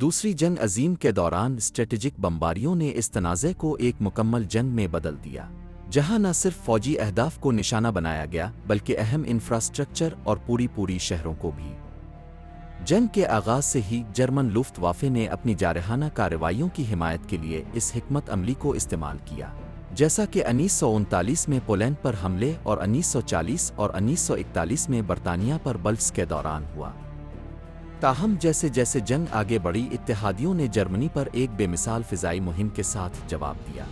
دوسری جنگ عظیم کے دوران اسٹریٹجک بمباریوں نے اس تنازع کو ایک مکمل جنگ میں بدل دیا، جہاں نہ صرف فوجی اہداف کو نشانہ بنایا گیا بلکہ اہم انفراسٹرکچر اور پوری شہروں کو بھی۔ جنگ کے آغاز سے ہی جرمن لوفٹ وافے نے اپنی جارحانہ کارروائیوں کی حمایت کے لیے اس حکمت عملی کو استعمال کیا، جیسا کہ 1939 میں پولینڈ پر حملے اور 1940 اور 1941 میں برطانیہ پر بلٹس کے دوران ہوا۔ تاہم جیسے جیسے جنگ آگے بڑھی، اتحادیوں نے جرمنی پر ایک بے مثال فضائی مہم کے ساتھ جواب دیا۔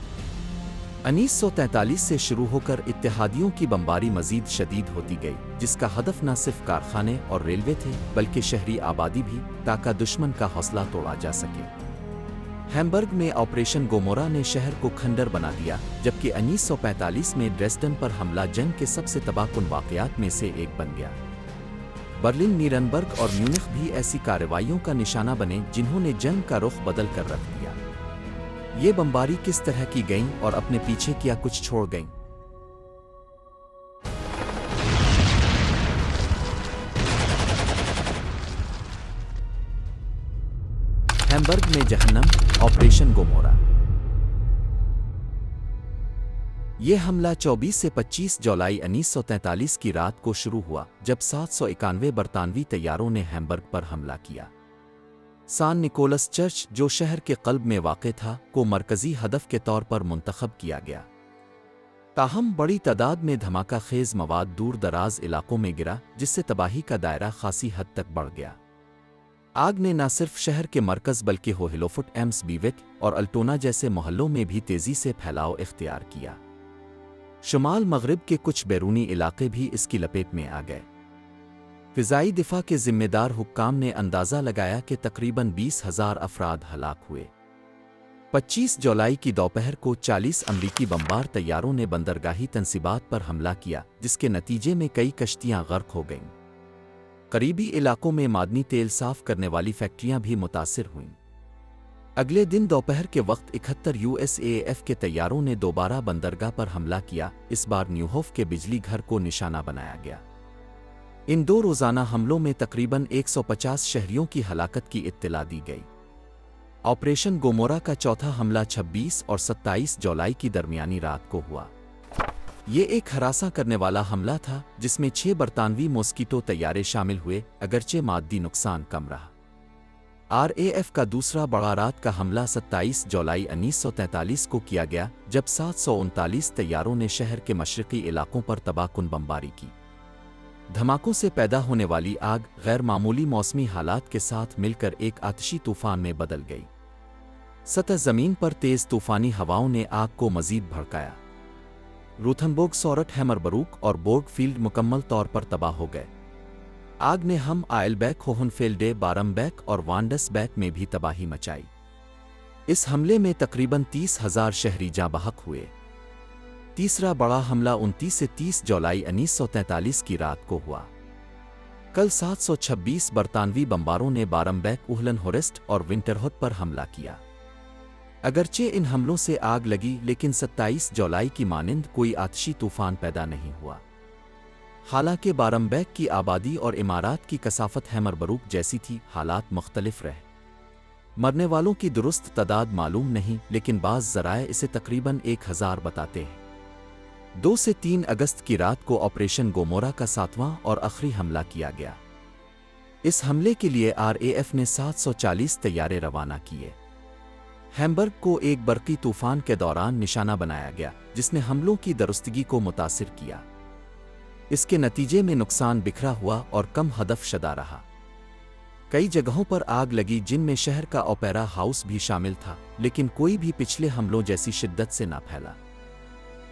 1943 سے شروع ہو کر اتحادیوں کی بمباری مزید شدید ہوتی گئی، جس کا ہدف نہ صرف کارخانے اور ریلوے تھے بلکہ شہری آبادی بھی، تاکہ دشمن کا حوصلہ توڑا جا سکے۔ ہیمبرگ میں آپریشن گومورا نے شہر کو کھنڈر بنا دیا، جبکہ 1945 میں ڈریسڈن پر حملہ جنگ کے سب سے تباہ کن واقعات میں سے ایک بن گیا۔ برلن، نیرنبرگ اور میونخ بھی ایسی کارروائیوں کا نشانہ بنے جنہوں نے جنگ کا رخ بدل کر رکھ دیا۔ یہ بمباری کس طرح کی گئیں اور اپنے پیچھے کیا کچھ چھوڑ گئیں؟ ہیمبرگ میں جہنم، آپریشن گومورا۔ یہ حملہ 24 سے 25 جولائی 1943 کی رات کو شروع ہوا، جب 791 برطانوی طیاروں نے ہیمبرگ پر حملہ کیا۔ سان نکولس چرچ، جو شہر کے قلب میں واقع تھا، کو مرکزی ہدف کے طور پر منتخب کیا گیا۔ تاہم بڑی تعداد میں دھماکہ خیز مواد دور دراز علاقوں میں گرا، جس سے تباہی کا دائرہ خاصی حد تک بڑھ گیا۔ آگ نے نہ صرف شہر کے مرکز بلکہ ہوہلوفٹ، ایمس بیوک اور الٹونا جیسے محلوں میں بھی تیزی سے پھیلاؤ اختیار کیا۔ شمال مغرب کے کچھ بیرونی علاقے بھی اس کی لپیٹ میں آ گئے۔ فضائی دفاع کے ذمہ دار حکام نے اندازہ لگایا کہ تقریباً 20,000 افراد ہلاک ہوئے۔ 25 جولائی کی دوپہر کو 40 امریکی بمبار طیاروں نے بندرگاہی تنصیبات پر حملہ کیا، جس کے نتیجے میں کئی کشتیاں غرق ہو گئیں۔ قریبی علاقوں میں معدنی تیل صاف کرنے والی فیکٹریاں بھی متاثر ہوئیں۔ اگلے دن دوپہر کے وقت 71 USAF کے طیاروں نے دوبارہ بندرگاہ پر حملہ کیا، اس بار نیوہوف کے بجلی گھر کو نشانہ بنایا گیا۔ ان دو روزانہ حملوں میں تقریباً 150 شہریوں کی ہلاکت کی اطلاع دی گئی۔ آپریشن گومورا کا چوتھا حملہ 26 اور 27 جولائی کی درمیانی رات کو ہوا۔ یہ ایک ہراساں کرنے والا حملہ تھا جس میں 6 برطانوی موسکیٹو طیارے شامل ہوئے، اگرچہ مادی نقصان کم رہا۔ RAF کا دوسرا بڑا رات کا حملہ 27 جولائی 1943 کو کیا گیا، جب 739 طیاروں نے شہر کے مشرقی علاقوں پر تباہ کن بمباری کی۔ دھماکوں سے پیدا ہونے والی آگ غیر معمولی موسمی حالات کے ساتھ مل کر ایک آتشی طوفان میں بدل گئی۔ سطح زمین پر تیز طوفانی ہواؤں نے آگ کو مزید بھڑکایا۔ روتھنبورگ، سورٹ، ہیمربروک اور بورگ فیلڈ مکمل طور پر تباہ ہو گئے۔ آگ نے ہم آئلبیک، ہوہنفیلڈے، بارمبیک اور وانڈس بیک میں بھی تباہی مچائی۔ اس حملے میں تقریباً 30,000 شہری جاں بحق ہوئے۔ تیسرا بڑا حملہ 29 سے 30 جولائی 1943 کی رات کو ہوا۔ کل 726 برطانوی بمباروں نے بارمبیک، اوہلن ہورسٹ اور ونٹرہوت پر حملہ کیا۔ اگرچہ ان حملوں سے آگ لگی، لیکن 27 جولائی کی مانند کوئی آتشی طوفان پیدا نہیں ہوا۔ حالانکہ بارمبیک کی آبادی اور عمارات کی کثافت ہیمربروک جیسی تھی، حالات مختلف رہے۔ مرنے والوں کی درست تعداد معلوم نہیں، لیکن بعض ذرائع اسے تقریباً 1000 بتاتے ہیں۔ 2 سے 3 اگست کی رات کو آپریشن گومورا کا 7واں اور آخری حملہ کیا گیا۔ اس حملے کے لیے RAF نے 740 طیارے روانہ کیے۔ ہیمبرگ کو ایک برقی طوفان کے دوران نشانہ بنایا گیا، جس نے حملوں کی درستگی کو متاثر کیا۔ اس کے نتیجے میں نقصان بکھرا ہوا اور کم ہدف شدہ رہا۔ کئی جگہوں پر آگ لگی جن میں شہر کا اوپیرا ہاؤس بھی شامل تھا، لیکن کوئی بھی پچھلے حملوں جیسی شدت سے نہ پھیلا۔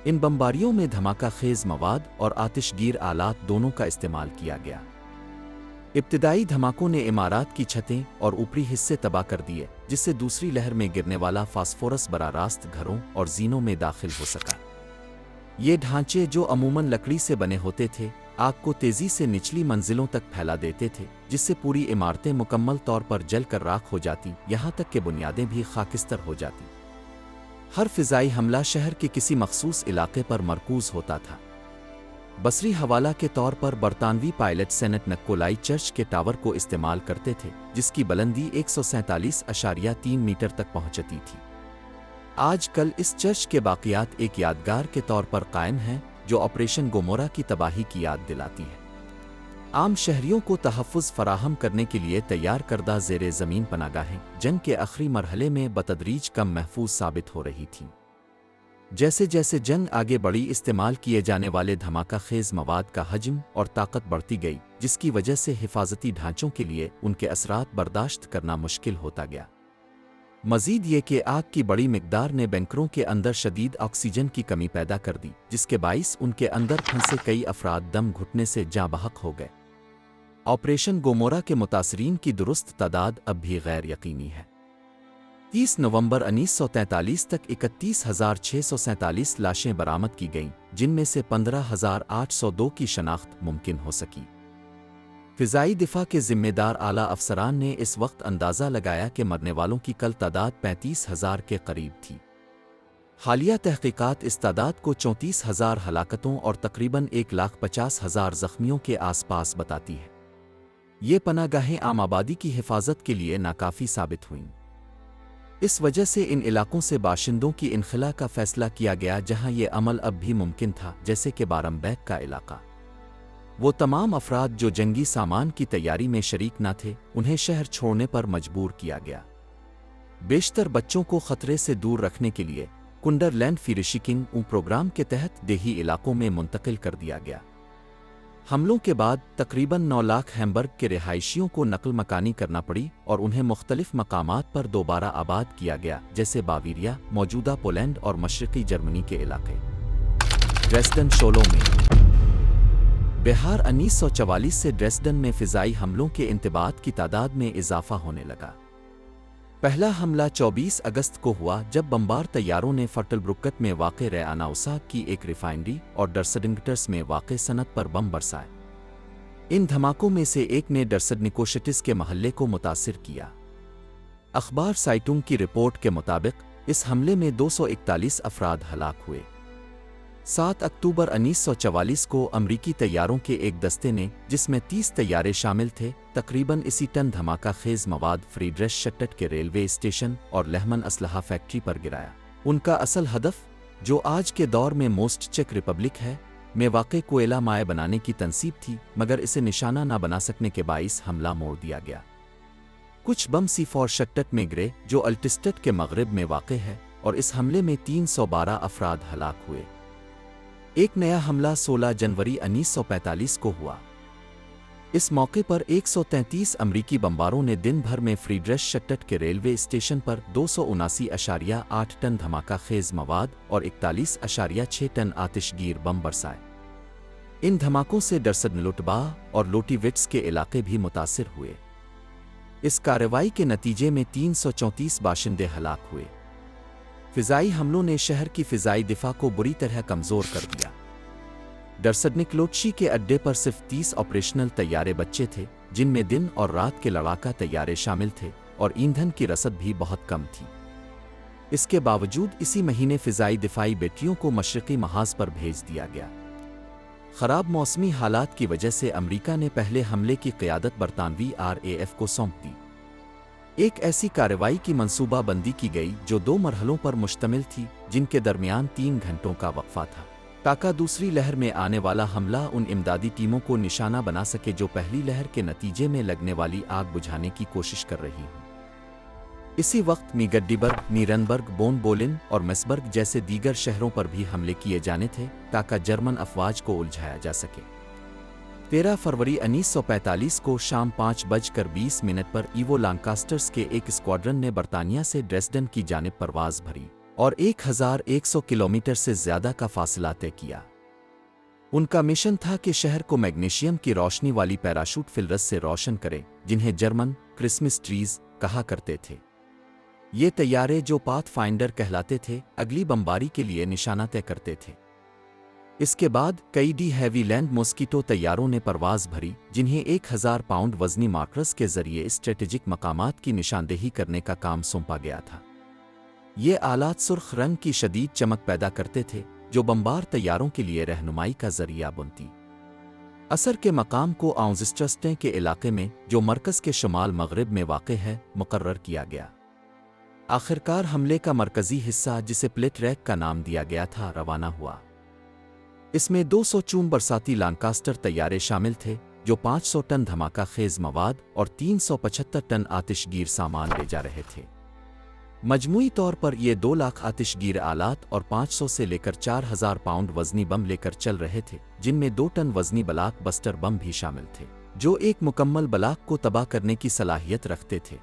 ان بمباریوں میں دھماکہ خیز مواد اور آتش گیر آلات دونوں کا استعمال کیا گیا۔ ابتدائی دھماکوں نے عمارات کی چھتیں اور اوپری حصے تباہ کر دیے، جس سے دوسری لہر میں گرنے والا فاسفورس براہ راست گھروں اور زینوں میں داخل ہو سکا۔ یہ ڈھانچے، جو عموماً لکڑی سے بنے ہوتے تھے، آگ کو تیزی سے نچلی منزلوں تک پھیلا دیتے تھے، جس سے پوری عمارتیں مکمل طور پر جل کر راکھ ہو جاتی، یہاں تک کہ بنیادیں بھی خاکستر ہو جاتی۔ ہر فضائی حملہ شہر کے کسی مخصوص علاقے پر مرکوز ہوتا تھا۔ बसरी हवाला के तौर पर बरतानवी पायलट सेनेट नक्कोलाई चर्च के टावर को इस्तेमाल करते थे, जिसकी बुलंदी 147.3 मीटर तक पहुंचती थी। आज कल इस चर्च के बाकियात एक यादगार के तौर पर कायम हैं, जो ऑपरेशन गोमोरा की तबाही की याद दिलाती है। आम शहरियों को तहफ़्फ़ुज़ फराहम करने के लिए तैयार करदा ज़ेरे ज़मीन पनागाहें जंग के आखिरी मरहले में बतदरीज कम महफूज साबित हो रही थीं। जैसे जैसे जंग आगे बढ़ी, इस्तेमाल किए जाने वाले धमाका खेज़ मवाद का हजम और ताकत बढ़ती गई, जिसकी वजह से हिफाजती ढांचों के लिए उनके असरात बर्दाश्त करना मुश्किल होता गया। मज़ीद ये कि आग की बड़ी मिकदार ने बैंकरों के अंदर शदीद ऑक्सीजन की कमी पैदा कर दी, जिसके बाइस उनके अंदर फंसे कई अफराद दम घुटने से जाँ बहक हो गए। ऑपरेशन गोमोरा के मुतासरीन की दुरुस्त तादाद अब भी गैर यकीनी है। 30 नवंबर 1943 तक 31,647 लाशें बरामद की गईं, जिनमें से 15,802 की शनाख्त मुमकिन हो सकी। फ़िज़ाई दिफ़ा के ज़िम्मेदार आला अफसरान ने इस वक्त अंदाज़ा लगाया कि मरने वालों की कल तादाद 35,000 के करीब थी। हालिया तहक़ीक़ात इस तादाद को 34,000 हलाकतों और तकरीबन 1,50,000 ज़ख्मियों के आसपास बताती है। ये पनागाहें आम आबादी की हिफाजत के लिए नाकाफ़ी साबित हुईं। इस वजह से इन इलाकों से बाशिंदों की इनखला का फ़ैसला किया गया, जहाँ ये अमल अब भी मुमकिन था, जैसे कि बारमबैग का इलाका। वो तमाम अफराद जो जंगी सामान की तैयारी में शरीक न थे, उन्हें शहर छोड़ने पर मजबूर किया गया। बेशतर बच्चों को ख़तरे से दूर रखने के लिए कुंडरलैंड फ़िरिशिकिंग प्रोग्राम के तहत देही इलाकों में मुंतकिल कर दिया गया। हमलों के बाद तकरीबन 9 लाख हैम्बर्ग के रिहायशियों को नकल मकानी करना पड़ी और उन्हें मुख्तलिफ मकामात पर दोबारा आबाद किया गया, जैसे बावीरिया, मौजूदा पोलैंड और मशरक़ी जर्मनी के इलाके। ड्रेसडन शोलों में बिहार 1944 से ड्रेसडन में फ़िज़ाई हमलों के इंतबात की तादाद में इजाफ़ा होने लगा। पहला हमला 24 अगस्त को हुआ, जब बमबार तैयारों ने फर्टलब्रुकट में वाक़े रेआनाउसा की एक रिफाइनरी और डर्सडनिकोशिट्स में वाक़े सनत पर बम बरसाए। इन धमाकों में से एक ने डर्सडनिकोशिट्स के महल्ले को मुतासिर किया। अखबार साइटुंग की रिपोर्ट के मुताबिक इस हमले में 241 अफराद हलाक हुए। 7 अक्टूबर 1944 को अमरीकी तैयारों के एक दस्ते ने, जिसमें 30 तैयारे शामिल थे, तकरीबन इसी टन धमाका खेज़ मवाद फ्रीड्रिशस्टैट के रेलवे स्टेशन और लेहमन असलहा फैक्ट्री पर गिराया। उनका असल हदफ, जो आज के दौर में मोस्ट चेक रिपब्लिक है, में वाक़े कोयला माए बनाने की तनसीब थी, मगर इसे निशाना न बना सकने के बाइस हमला मोड़ दिया गया। कुछ बम सीफोरशट्ट में गिरे, जो अल्टिस्टट के मगरिब में वाक़े है, और इस हमले में 312 अफराद हलाक हुए। एक नया हमला 16 जनवरी 1945 को हुआ। इस मौके पर 133 अमरीकी बमबारों ने दिन भर में फ्रीड्रिशस्टैट के रेलवे स्टेशन पर 279.8 टन धमाका खेज़ मवाद और 41.6 टन आतिशगीर बम बरसाए। इन धमाकों से डर्सडनलुटबा और लोटीविट्स के इलाके भी मुतासिर हुए। इस कार्रवाई के नतीजे में 334 बाशिंदे हलाक हुए। फ़िज़ाई हमलों ने शहर की फ़िज़ाई दिफ़ा को बुरी तरह कमज़ोर कर दिया। डर्सडनिकोशिट्स के अड्डे पर सिर्फ 30 ऑपरेशनल तैयारे बच्चे थे, जिनमें दिन और रात के लड़ाका तैयारे शामिल थे, और ईंधन की रसद भी बहुत कम थी। इसके बावजूद इसी महीने फ़िज़ाई दिफ़ाई बैटरियों को मशरक़ी महाज़ पर भेज दिया गया। ख़राब मौसमी हालात की वजह से अमरीका ने पहले हमले की क़यादत बरतानवी RAF को सौंप दी। एक ऐसी कार्रवाई की मंसूबाबंदी की गई जो 2 मरहलों पर मुश्तमिल थी, जिनके दरमियान 3 घंटों का वक्फा था, ताकि दूसरी लहर में आने वाला हमला उन इमदादी टीमों को निशाना बना सके जो पहली लहर के नतीजे में लगने वाली आग बुझाने की कोशिश कर रही हों। इसी वक्त मीगड्डीबर्ग, नीरनबर्ग, बोन बोलिन और मेसबर्ग जैसे दीगर शहरों पर भी हमले किए जाने थे, ताकि जर्मन अफवाज को उलझाया जा सके। 13 फरवरी 1945 को शाम 5:20 पर इवो लांकास्टर्स के एक स्क्वाड्रन ने बरतानिया से ड्रेसडन की जानिब परवाज़ भरी और 1100 किलोमीटर से ज़्यादा का फासला तय किया। उनका मिशन था कि शहर को मैग्नीशियम की रोशनी वाली पैराशूट फिल्रस से रोशन करें, जिन्हें जर्मन क्रिसमस ट्रीज कहा करते थे। ये तैयारे, जो पाथ फाइंडर कहलाते थे, अगली बमबारी के लिए निशाना तय करते थे। इसके बाद कई डी हैवी लैंड मॉस्किटो तैयारों ने परवाज़ भरी, जिन्हें 1000 पाउंड वज़नी मार्कर्स के ज़रिए स्ट्रेटेजिक मकामात की निशानदेही करने का काम सौंपा गया था। ये आलात सुर्ख रंग की शदीद चमक पैदा करते थे, जो बमबार तैयारों के लिए रहनुमाई का जरिया बनती। असर के मकाम को आउज़स्टस्टे के इलाके में, जो मरकज़ के शुमाल मगरिब में वाक़ है, मुकर्रर किया गया। आखिरकार हमले का मरकज़ी हिस्सा, जिसे प्लेट रैक का नाम दिया गया था, रवाना हुआ। इसमें 204 बरसाती लांकास्टर तैयारे शामिल थे, जो 500 टन धमाका खेज मवाद और 375 टन आतिशगीर सामान ले जा रहे थे। मजमूई तौर पर ये 2 लाख आतिशगीर आलात और 500 से लेकर 4000 पाउंड वज़नी बम लेकर चल रहे थे, जिनमें 2 टन वज़नी ब्लाक बस्टर बम भी शामिल थे, जो एक मुकम्मल ब्लाक को तबाह करने की सलाहियत रखते थे।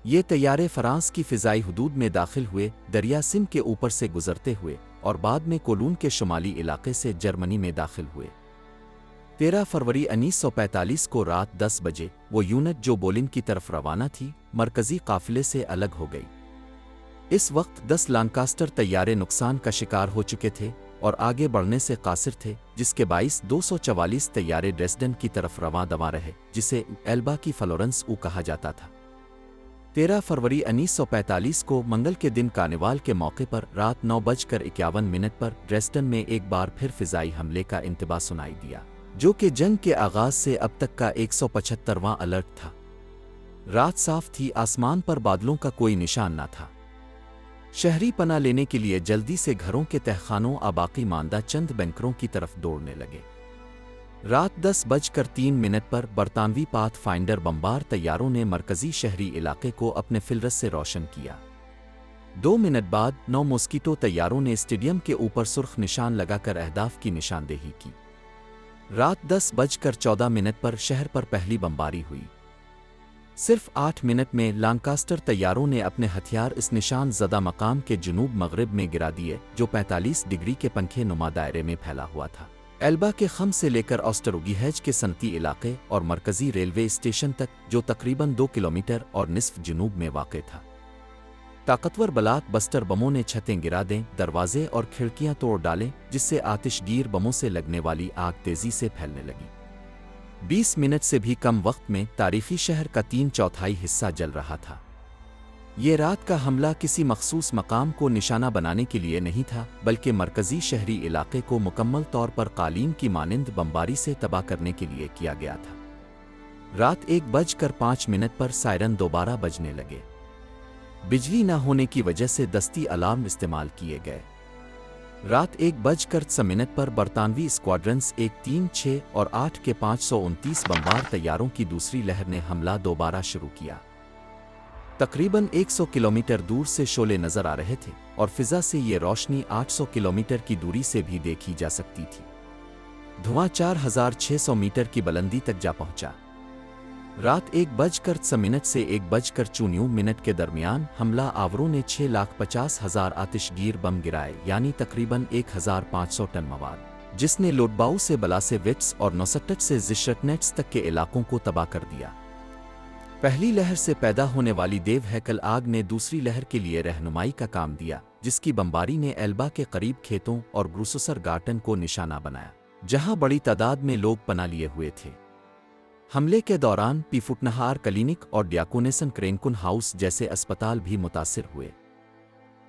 ये तैयारे फ्रांस की फ़िज़ाई हुदूद में दाखिल हुए, दरिया सिंध के ऊपर से गुजरते हुए, और बाद में कोलून के शुमाली इलाके से जर्मनी में दाखिल हुए। 13 फरवरी 1945 को रात 10 बजे वो यूनिट जो बोलिन की तरफ रवाना थी, मरकज़ी काफ़िले से अलग हो गई। इस वक्त 10 लांकास्टर तैयारे नुकसान का शिकार हो चुके थे और आगे बढ़ने से कासिर थे, जिसके बाइस 244 तैयारे ड्रेसडन की तरफ रवां दवा रहे, जिसे एल्बा की फ्लोरेंस ऊ कहा जाता था। 13 फरवरी 1945 को मंगल के दिन कार्निवाल के मौके पर रात 9:51 पर ड्रेसडन में एक बार फिर फ़िज़ाई हमले का इंतबा सुनाई दिया, जो कि जंग के आगाज़ से अब तक का 175वां अलर्ट था। रात साफ थी, आसमान पर बादलों का कोई निशान न था। शहरी पनाह लेने के लिए जल्दी से घरों के तहखानों और बाकी मानदा चंद बैंकरों की तरफ दौड़ने लगे। रात 10:03 पर बरतानवी पाथ फाइंडर बमबार तैयारों ने मरकज़ी शहरी इलाके को अपने फिलरस से रोशन किया। 2 मिनट बाद 9 मॉस्कीटो तैयारों ने स्टेडियम के ऊपर सुर्ख निशान लगाकर अहदाफ की निशानदेही की। रात 10:14 पर शहर पर पहली बमबारी हुई। सिर्फ 8 मिनट में लांकास्टर तैयारों ने अपने हथियार इस निशान ज़दा मकाम के जुनूब मगरिब में गिरा दिए, जो 45 डिग्री के पंखे नुमा दायरे में फैला हुआ था। एल्बा के खम से लेकर ऑस्टरोगीहेज के सनती इलाके और मरकज़ी रेलवे स्टेशन तक, जो तकरीबन 2 किलोमीटर और निस्फ जुनूब में वाक़ था। ताकतवर ब्लाक बस्टर बमों ने छतें गिरा दें, दरवाजे और खिड़कियां तोड़ डालें, जिससे आतिशगीर बमों से लगने वाली आग तेज़ी से फैलने लगी। 20 मिनट से भी कम वक्त में तारीखी शहर का 3/4 हिस्सा जल रहा था। ये रात का हमला किसी मखसूस मकाम को निशाना बनाने के लिए नहीं था, बल्कि मरकज़ी शहरी इलाके को मुकम्मल तौर पर कालीन की मानिंद बमबारी से तबाह करने के लिए किया गया था। रात 1:05 पर सायरन दोबारा बजने लगे। बिजली न होने की वजह से दस्ती अलार्म इस्तेमाल किए गए। रात 1:06 पर बरतानवी स्क्वाड्रंस 1, 3, 6 और 8 के 529 बमबार तैयारों की दूसरी लहर ने हमला दोबारा शुरू किया। तकरीबन 100 किलोमीटर दूर से शोले नजर आ रहे थे और फिजा से ये रोशनी 800 किलोमीटर की दूरी से भी देखी जा सकती थी। धुआं 4600 मीटर की बुलंदी तक जा पहुंचा। रात 1:06 से 1:04 के दरमियान हमला आवरों ने 6,50,000 आतिशगीर बम गिराए, यानी तकरीबन 1500 टन मवाद, जिसने लोडबाऊ से बलासेविट्स और नौसट्टच से जिशटनेट्स तक के इलाकों को तबाह कर दिया। पहली लहर से पैदा होने वाली देव हैकल आग ने दूसरी लहर के लिए रहनुमाई का काम दिया, जिसकी बमबारी ने एल्बा के करीब खेतों और ग्रूसुसर गार्टन को निशाना बनाया, जहां बड़ी तादाद में लोग पनाह लिए हुए थे। हमले के दौरान पीफुटनहार क्लिनिक और डियाकोनेसन क्रेनकुन हाउस जैसे अस्पताल भी मुतासिर हुए।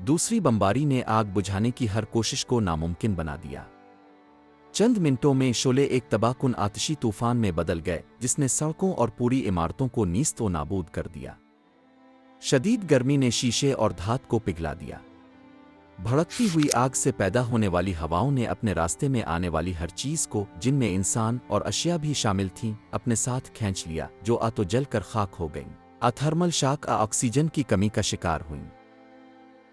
दूसरी बमबारी ने आग बुझाने की हर कोशिश को नामुमकिन बना दिया। चंद मिनटों में शोले एक तबाहकुन आतिशी तूफान में बदल गए, जिसने सड़कों और पूरी इमारतों को नीस्त व नाबूद कर दिया। शदीद गर्मी ने शीशे और धात को पिघला दिया। भड़कती हुई आग से पैदा होने वाली हवाओं ने अपने रास्ते में आने वाली हर चीज़ को, जिनमें इंसान और अशिया भी शामिल थीं, अपने साथ खींच लिया, जो आ तो जल कर खाक हो गईं, आ थर्मल शॉक आ ऑक्सीजन की कमी का शिकार हुईं।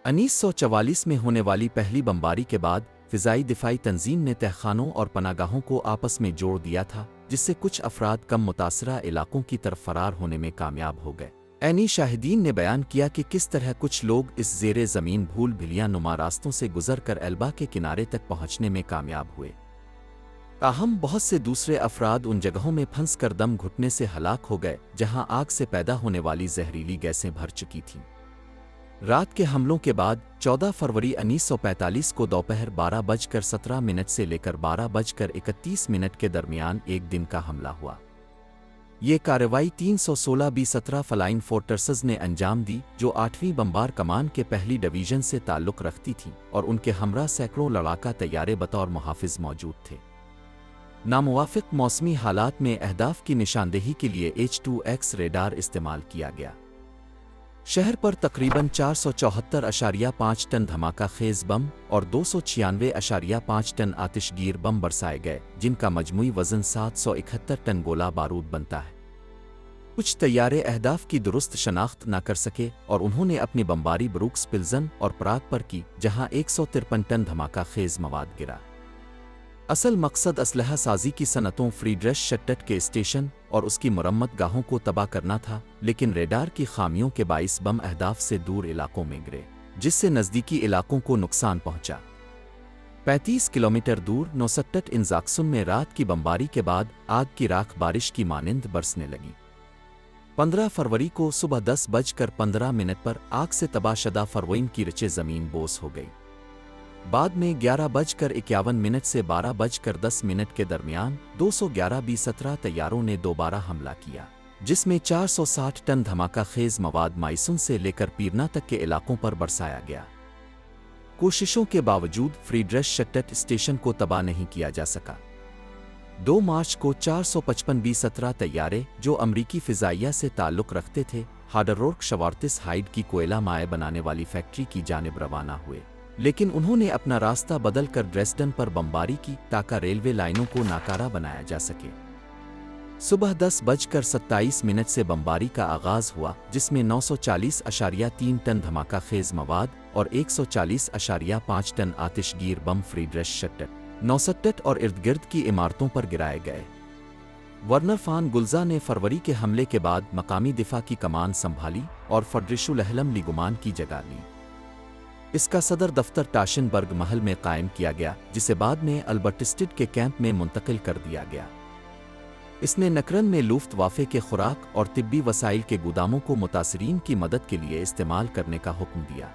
1944 में होने वाली पहली बमबारी के बाद फ़िज़ाई दिफ़ाई तंजीम ने तहखानों और पनागाहों को आपस में जोड़ दिया था, जिससे कुछ अफराद कम मुतासरा इलाकों की तरफ फरार होने में कामयाब हो गए। ऐनी शाहिदीन ने बयान किया कि किस तरह कुछ लोग इस ज़ेरे ज़मीन भूल भिलियाँ नुमा रास्तों से गुजर कर एल्बा के किनारे तक पहुँचने में कामयाब हुए। ताहम बहुत से दूसरे अफराद उन जगहों में फंस कर दम घुटने से हलाक हो गए, जहाँ आग से पैदा होने वाली जहरीली गैसें भर चुकी थीं। रात के हमलों के बाद 14 फरवरी 1945 को दोपहर 12:17 से लेकर 12:31 के दरमियान एक दिन का हमला हुआ। ये कार्रवाई 316 B-17 फ्लाइंग फोर्ट्रेसेस ने अंजाम दी, जो 8वीं बमबार कमान के पहली डिवीजन से ताल्लुक़ रखती थीं, और उनके हमरा सैकड़ों लड़ाका तैयारे बतौर मुहाफ़िज़ मौजूद थे। नामुवाफ़िक़ मौसमी हालात में अहदाफ की निशानदेही के लिए H-2X रेडार इस्तेमाल किया गया। शहर पर तकरीबन 474.5 टन धमाका खेज़ बम और 296.5 टन आतिशगीर बम बरसाए गए, जिनका मजमूई वज़न 771 टन गोला बारूद बनता है। कुछ तैयारे अहदाफ की दुरुस्त शनाख्त न कर सके और उन्होंने अपनी बमबारी ब्रूक्स पिल्जन और प्राग पर की, जहां 153 टन धमाका खेज़ मवाद गिरा। असल मकसद असलहा साजी की सनतों फ्रीड्रिश शट्टट के स्टेशन और उसकी मुरम्मत गाहों को तबाह करना था, लेकिन रेडार की खामियों के बाइस बम अहदाफ से दूर इलाकों में गिरे, जिससे नज़दीकी इलाकों को नुकसान पहुंचा। 35 किलोमीटर दूर नौसट्टट इंजाक्सुन में रात की बमबारी के बाद आग की राख बारिश की मानिंद बरसने लगी। 15 फरवरी को सुबह 10:15 पर आग से तबाहशुदा फरवइन की रचे ज़मीन बोस हो गई। बाद में 11:51 से 12:10 के दरमियान 211 B-17 तैयारों ने दोबारा हमला किया, जिसमें 460 टन धमाका खेज़ मवाद माइसुन से लेकर पीरना तक के इलाकों पर बरसाया गया। कोशिशों के बावजूद फ्रीड्रिश शट्टट स्टेशन को तबाह नहीं किया जा सका। 2 मार्च को 455 B-17 तैयारे, जो अमरीकी फ़िज़ाइया से ताल्लुक़ रखते थे, हाडररोर्क शवार्तिस हाइड की कोयला माए बनाने वाली फैक्ट्री की जानिब रवाना हुए, लेकिन उन्होंने अपना रास्ता बदल कर ड्रेसडन पर बमबारी की ताकि रेलवे लाइनों को नाकारा बनाया जा सके। सुबह 10:27 से बमबारी का आगाज़ हुआ, जिसमें 940.3 टन धमाका खेज़ मवाद और 140.5 टन आतिशगीर बम फ्रीड्रिश शट्टट, नौसट्टट और इर्दगिर्द की इमारतों पर गिराए गए। वर्नर फान गुल्जा ने फरवरी के हमले के बाद मकामी दिफा की कमान संभाली और फड्रिशुल अहलम लिगुमान की जगह ली। इसका सदर दफ्तर टाशनबर्ग महल में कायम किया गया, जिसे बाद में अल्बर्टिस्टिड के कैंप में मुंतकिल कर दिया गया। इसने नकरन में लुफ्तवाफे के खुराक और तिब्बी वसाइल के गुदामों को मुतासरीन की मदद के लिए इस्तेमाल करने का हुक्म दिया।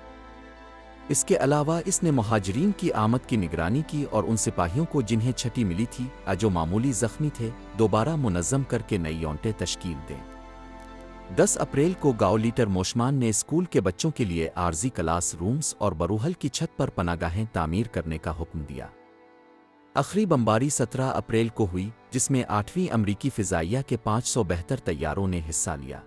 इसके अलावा इसने मुहाजिरीन की आमद की निगरानी की और उन सिपाहियों को जिन्हें छठी मिली थी, जो मामूली जख्मी थे, दोबारा मुनज़्ज़म करके नई यूनिटें तश्कील दें। 10 अप्रैल को गाओलीटर मोशमान ने स्कूल के बच्चों के लिए आर्जी क्लास रूम्स और बरूहल की छत पर पनागाहें तामीर करने का हुक्म दिया। आखिरी बमबारी 17 अप्रैल को हुई, जिसमें 8वीं अमरीकी फ़िज़ाइया के 572 तैयारों ने हिस्सा लिया।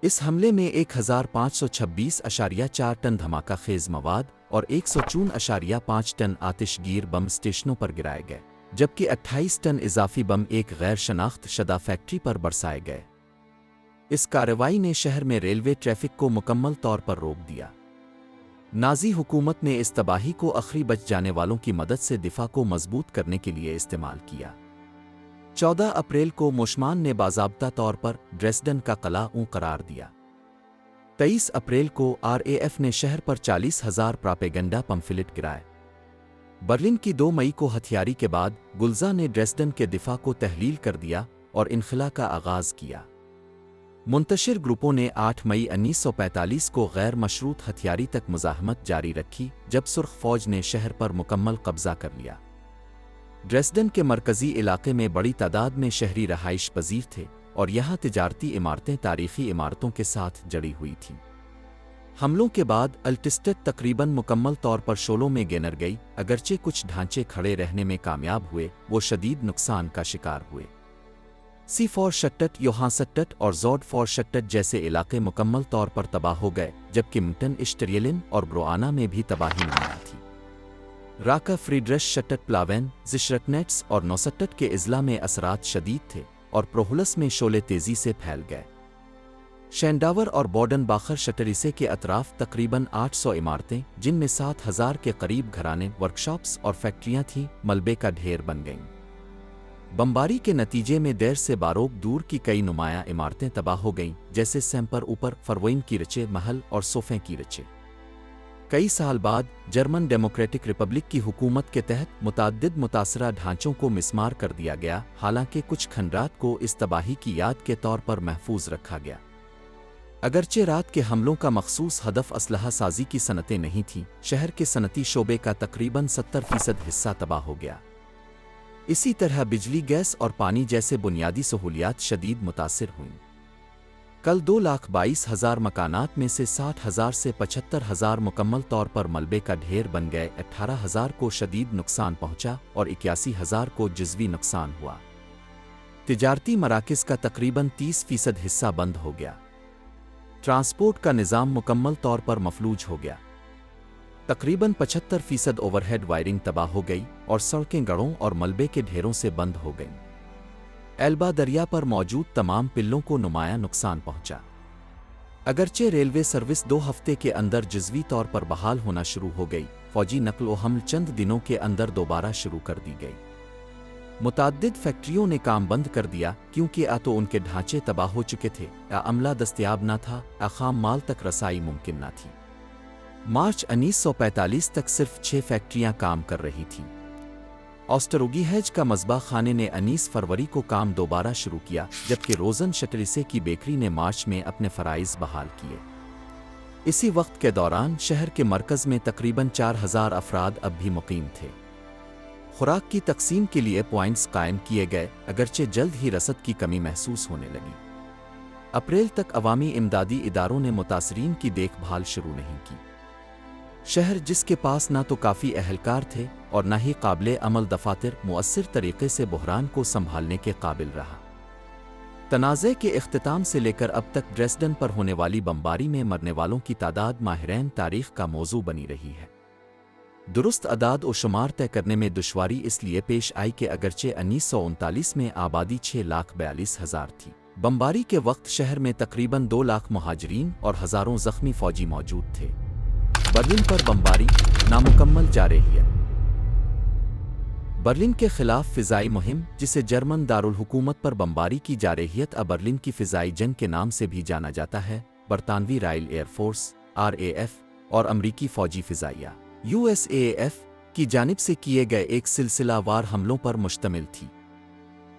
इस हमले में 1526.4 टन धमाका खेज़ मवाद और 154.5 टन आतिशगीर बम स्टेशनों पर गिराए गए, जबकि 28 टन इजाफी बम एक गैर शनाख्त शदा फैक्ट्री पर बरसाए गए। इस कार्रवाई ने शहर में रेलवे ट्रैफिक को मुकम्मल तौर पर रोक दिया। नाज़ी हुकूमत ने इस तबाही को आखिरी बच जाने वालों की मदद से दिफा को मजबूत करने के लिए इस्तेमाल किया। 14 अप्रैल को मोशमान ने बाज़ाब्ता तौर पर ड्रेसडन का कला करार दिया। 23 अप्रैल को RAF ने शहर पर 40,000 प्रोपेगेंडा पम्फलेट गिराए। बर्लिन की 2 मई को हथियारी के बाद गुल्जा ने ड्रेसडन के दिफा को तहलील कर दिया और इनखला का आगाज़ किया। मुंतशिर ग्रुपों ने 8 मई 1945 को गैर मशरूत हथियारी तक मुज़ाहमत जारी रखी, जब सुर्ख फ़ौज ने शहर पर मुकम्मल कब्ज़ा कर लिया। ड्रेसडन के मरकज़ी इलाके में बड़ी तादाद में शहरी रहाइश पजीर थे और यहाँ तिजारती इमारतें तारीख़ी इमारतों के साथ जड़ी हुई थीं। हमलों के बाद अल्टिस्टेड तकरीबन मुकम्मल तौर पर शोलों में गिर गई। अगरचे कुछ ढांचे खड़े रहने में कामयाब हुए, वो शदीद नुकसान का शिकार हुए। C4 शट्टट, योहांसट्टट और ज़ोड 4 शट्टट जैसे इलाके मुकम्मल तौर पर तबाह हो गए, जबकि मिल्टन, इश्टरियलिन और ब्रोआना में भी तबाही नुमाया थी। राका, फ्रीड्रिश शट्टट, प्लावेन, ज़िशरकनेट्स और नौसट्टट के इज़ला में असरात शदीद थे और प्रोहुलस में शोले तेज़ी से फैल गए। शेंडावर और बॉर्डन बाखर शटरिसे के अतराफ तकरीबन 800 इमारतें, जिनमें 7,000 के करीब घराने, वर्कशॉप्स और फैक्ट्रियां थीं, मलबे का ढेर बन गईं। बमबारी के नतीजे में देर से बारोक दूर की कई नुमाया इमारतें तबाह हो गईं, जैसे सैम्पर ऊपर, फरवइन की रचे महल और सोफे की रचे। कई साल बाद जर्मन डेमोक्रेटिक रिपब्लिक की हुकूमत के तहत मुताद्दिद मुतासरा ढांचों को मिस्मार कर दिया गया, हालांकि कुछ खंडरात को इस तबाही की याद के तौर पर महफूज रखा गया। अगरचे रात के हमलों का मखसूस हदफ असलहा साजी की सनतें नहीं थीं, शहर के सनती शोबे का तकरीबन 70% हिस्सा तबाह हो गया। इसी तरह बिजली, गैस और पानी जैसे बुनियादी सहूलियात शदीद मुतासिर हुईं। कल 2,22,000 मकानात में से 60,000 से 75,000 मुकम्मल तौर पर मलबे का ढेर बन गए, 18,000 को शदीद नुकसान पहुंचा और 81,000 को जुज़वी नुकसान हुआ। तिजारती मराकिज़ का तकरीबन 30% हिस्सा बंद हो गया। ट्रांसपोर्ट का निज़ाम मुकम्मल तौर पर मफलूज हो गया। तकरीबन 75% ओवरहेड वायरिंग तबाह हो गई और सड़कें गढ़ों और मलबे के ढेरों से बंद हो गईं। एल्बा दरिया पर मौजूद तमाम पिल्लों को नुमायां नुकसान पहुंचा। अगरचे रेलवे सर्विस 2 हफ्ते के अंदर जुज़वी तौर पर बहाल होना शुरू हो गई, फौजी नकल व हमल चंद दिनों के अंदर दोबारा शुरू कर दी गई। मुताद्दिद फैक्ट्रियों ने काम बंद कर दिया क्योंकि या तो उनके ढांचे तबाह हो चुके थे, या अमला दस्तयाब न था, या खाम माल तक रसाई मुमकिन न थी। मार्च 1945 तक सिर्फ 6 फैक्ट्रियां काम कर रही थीं। ऑस्टरोगीहेज का मज़बा खाने ने 19 फरवरी को काम दोबारा शुरू किया, जबकि रोज़न शटरिसे की बेकरी ने मार्च में अपने फ़राइज़ बहाल किए। इसी वक्त के दौरान शहर के मरकज़ में तकरीबन 4,000 अफराद अब भी मुकीम थे। खुराक की तकसीम के लिए पॉइंट्स कायम किए गए, अगरचे जल्द ही रसद की कमी महसूस होने लगी। अप्रैल तक अवामी इमदादी इदारों ने मुतासरीन की देखभाल शुरू नहीं की। शहर, जिसके पास ना तो काफ़ी अहलकार थे और ना ही काबिले अमल दफातर, मुअस्सिर तरीके से बहरान को संभालने के काबिल रहा। तनाज़े के इख्तिताम से लेकर अब तक ड्रेसडन पर होने वाली बमबारी में मरने वालों की तादाद माहिरीन तारीख़ का मौजू बनी रही है। दुरुस्त अदाद व शुमार तय करने में दुश्वारी इसलिए पेश आई कि अगरचे 1939 में आबादी 6,42,000 थी, बमबारी के वक्त शहर में तकरीबन 2 लाख मुहाजिरीन और हज़ारों ज़ख्मी फ़ौजी मौजूद थे। बर्लिन पर बमबारी नामुकम्मल जारहियत। बर्लिन के खिलाफ फ़िज़ाई मुहिम, जिसे जर्मन दारुल हुकूमत पर बमबारी की जारहियत बर्लिन की फ़िज़ाई जंग के नाम से भी जाना जाता है, बरतानवी रॉयल एयरफोर्स (RAF) और अमरीकी फ़ौजी फ़िज़ाइया USAF की जानिब से किए गए एक सिलसिलावार हमलों पर मुश्तमिल थी।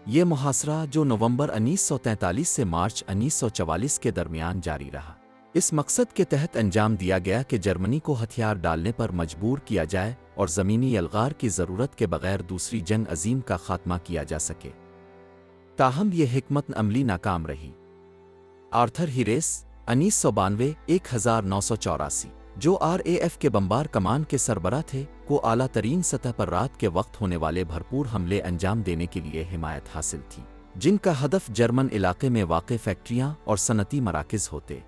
ये मुहासरा, जो नवंबर 1943 से मार्च 1944 के दरमियान जारी रहा, इस मकसद के तहत अंजाम दिया गया कि जर्मनी को हथियार डालने पर मजबूर किया जाए और ज़मीनी यलगार की ज़रूरत के बग़ैर दूसरी जंग अजीम का खात्मा किया जा सके। ताहम ये हिकमत अमली नाकाम रही। आर्थर हीरेस 1992 1984, जो RAF के बमबार कमान के सरबराह थे, को आला तरीन सतह पर रात के वक्त होने वाले भरपूर हमले अंजाम देने के लिए हिमायत हासिल थी, जिनका हदफ जर्मन इलाके में वाक़े फैक्ट्रियां और सनती मराकिज़ होते।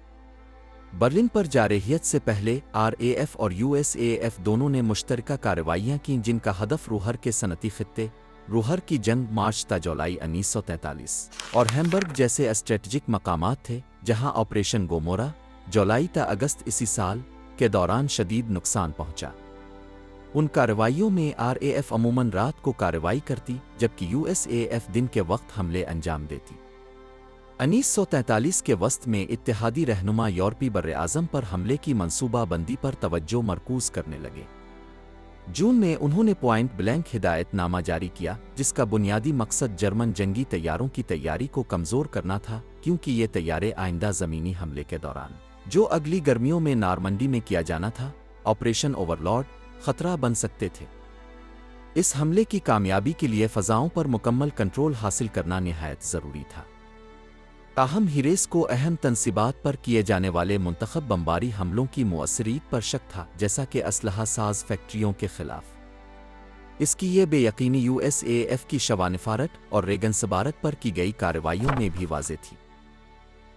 बर्लिन पर जारहियत से पहले RAF और USAF दोनों ने मुश्तरका कार्रवाइयाँ की, जिनका हदफ रूहर के सनती खित्ते, रूहर की जंग मार्च ता जुलाई 1943 और हैम्बर्ग जैसे स्ट्रेटजिक मकामात थे, जहाँ ऑपरेशन गोमोरा जुलाई ता अगस्त इसी साल के दौरान शदीद नुकसान पहुंचा। उन कार्रवाइयों में RAF अमूमन रात को कार्रवाई करती, जबकि USAF दिन के वक्त हमले अंजाम देती। 1943 के वस्त में इत्तेहादी रहनुमा यूरोपी बर्र-ए-आज़म पर हमले की मंसूबा बंदी पर तवज्जो मरकूज करने लगे। जून में उन्होंने पॉइंट ब्लैंक हिदायतनामा जारी किया, जिसका बुनियादी मकसद जर्मन जंगी तैयारों की तैयारी को कमज़ोर करना था, क्योंकि ये तैयारे आइंदा ज़मीनी हमले के दौरान, जो अगली गर्मियों में नारमंडी में किया जाना था, ऑपरेशन ओवरलॉर्ड, खतरा बन सकते थे। इस हमले की कामयाबी के लिए फ़ज़ाओं पर मुकम्मल कंट्रोल हासिल करना निहायत ज़रूरी था। ताहम हीरेस को अहम तनसीबात पर किए जाने वाले मुंतखब बमबारी हमलों की मुअस्सरियत पर शक था, जैसा कि असलहा साज फैक्ट्रियों के खिलाफ। इसकी ये बेयकीनी USAF की शवानिफारत और रेगन सबारत पर की गई कार्रवाइयों में भी वाज़े थी।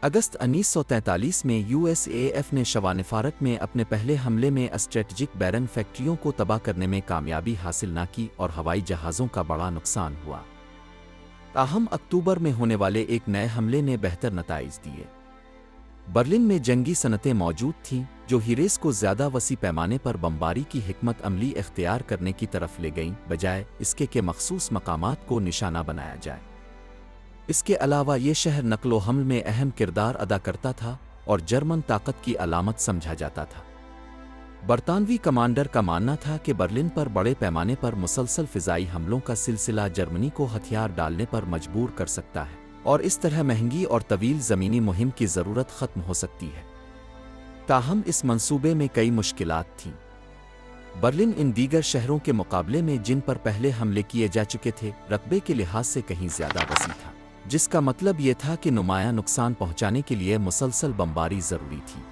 अगस्त 1943 में USAF ने शवानिफारत में अपने पहले हमले में स्ट्रेटजिक बैरन फैक्ट्रियों को तबाह करने में कामयाबी हासिल न की और हवाई जहाज़ों का बड़ा नुकसान हुआ। ताहम अक्टूबर में होने वाले एक नए हमले ने बेहतर नताइज दिए। बर्लिन में जंगी सनतें मौजूद थीं, जो हीरेस को ज़्यादा वसी पैमाने पर बमबारी की हिकमत अमली इख्तियार करने की तरफ ले गईं, बजाय इसके कि मखसूस मकामात को निशाना बनाया जाए। इसके अलावा ये शहर नकलो हमल में अहम किरदार अदा करता था और जर्मन ताकत की अलामत समझा जाता था। बरतानवी कमांडर का मानना था कि बर्लिन पर बड़े पैमाने पर मुसलसल फ़िज़ाई हमलों का सिलसिला जर्मनी को हथियार डालने पर मजबूर कर सकता है और इस तरह महंगी और तवील ज़मीनी मुहिम की ज़रूरत ख़त्म हो सकती है। ताहम इस मंसूबे में कई मुश्किलात थीं। برلن ان دیگر شہروں کے مقابلے میں جن پر پہلے حملے کیے جا چکے تھے رقبے کے لحاظ سے کہیں زیادہ وسیع تھا، جس کا مطلب یہ تھا کہ نمایاں نقصان پہنچانے کے لیے مسلسل بمباری ضروری تھی۔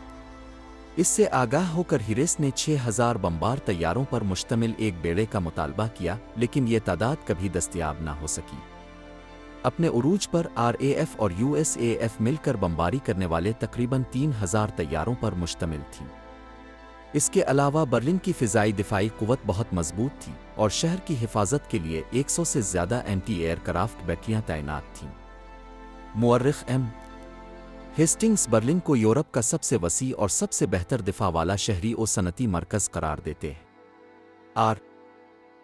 اس سے آگاہ ہو کر ہیریس نے 6000 بمبار طیاروں پر مشتمل ایک بیڑے کا مطالبہ کیا، لیکن یہ تعداد کبھی دستیاب نہ ہو سکی۔ اپنے عروج پر RAF اور USAF مل کر بمباری کرنے والے تقریباً 3000 طیاروں پر مشتمل تھیں۔ اس کے علاوہ برلن کی فضائی دفاعی قوت بہت مضبوط تھی اور شہر کی حفاظت کے لیے 100 سے زیادہ اینٹی ایئر کرافٹ بیٹریاں تعینات تھیں۔ مورخ ایم ہیسٹنگز برلن کو یورپ کا سب سے وسیع اور سب سے بہتر دفاع والا شہری و صنعتی مرکز قرار دیتے ہیں۔ آر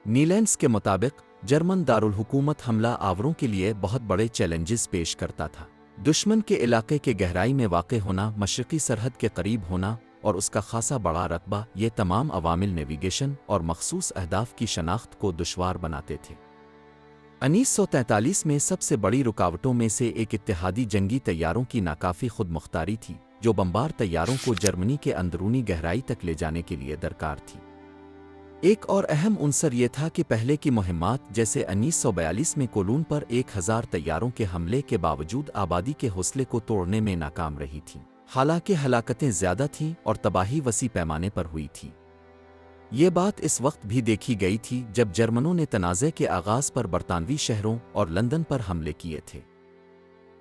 نیلینڈز کے مطابق جرمن دارالحکومت حملہ آوروں کے لیے بہت بڑے چیلنجز پیش کرتا تھا۔ دشمن کے علاقے کے گہرائی میں واقع ہونا، مشرقی سرحد کے قریب ہونا اور اس کا خاصا بڑا رقبہ، یہ تمام عوامل نیویگیشن اور مخصوص اہداف کی شناخت کو دشوار بناتے تھے۔ 1943 میں سب سے بڑی رکاوٹوں میں سے ایک اتحادی جنگی طیاروں کی ناکافی خود مختاری تھی، جو بمبار طیاروں کو جرمنی کے اندرونی گہرائی تک لے جانے کے لیے درکار تھی۔ ایک اور اہم عنصر یہ تھا کہ پہلے کی مہمات جیسے 1942 میں کولون پر 1000 طیاروں کے حملے کے باوجود آبادی کے حوصلے کو توڑنے میں ناکام رہی تھیں، حالانکہ ہلاکتیں زیادہ تھیں اور تباہی وسیع پیمانے پر ہوئی تھی۔ یہ بات اس وقت بھی دیکھی گئی تھی جب جرمنوں نے تنازع کے آغاز پر برطانوی شہروں اور لندن پر حملے کیے تھے۔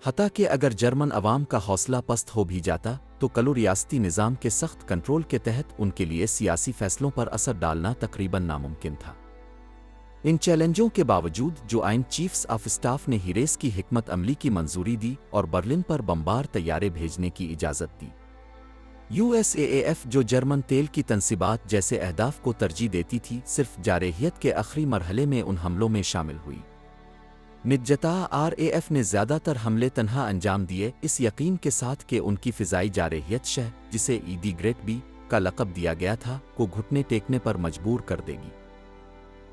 حتیٰ کہ اگر جرمن عوام کا حوصلہ پست ہو بھی جاتا تو کلو ریاستی نظام کے سخت کنٹرول کے تحت ان کے لیے سیاسی فیصلوں پر اثر ڈالنا تقریباً ناممکن تھا۔ ان چیلنجوں کے باوجود جوائنٹ چیفز آف اسٹاف نے ہیریس کی حکمت عملی کی منظوری دی اور برلن پر بمبار طیارے بھیجنے کی اجازت دی۔ USAF جو جرمن تیل کی تنصیبات جیسے اہداف کو ترجیح دیتی تھی، صرف جارحیت کے آخری مرحلے میں ان حملوں میں شامل ہوئی۔ نجتا RAF نے زیادہ تر حملے تنہا انجام دیے، اس یقین کے ساتھ کہ ان کی فضائی جارحیت شہ، جسے دی گریٹ بی کا لقب دیا گیا تھا، کو گھٹنے ٹیکنے پر مجبور کر دے گی۔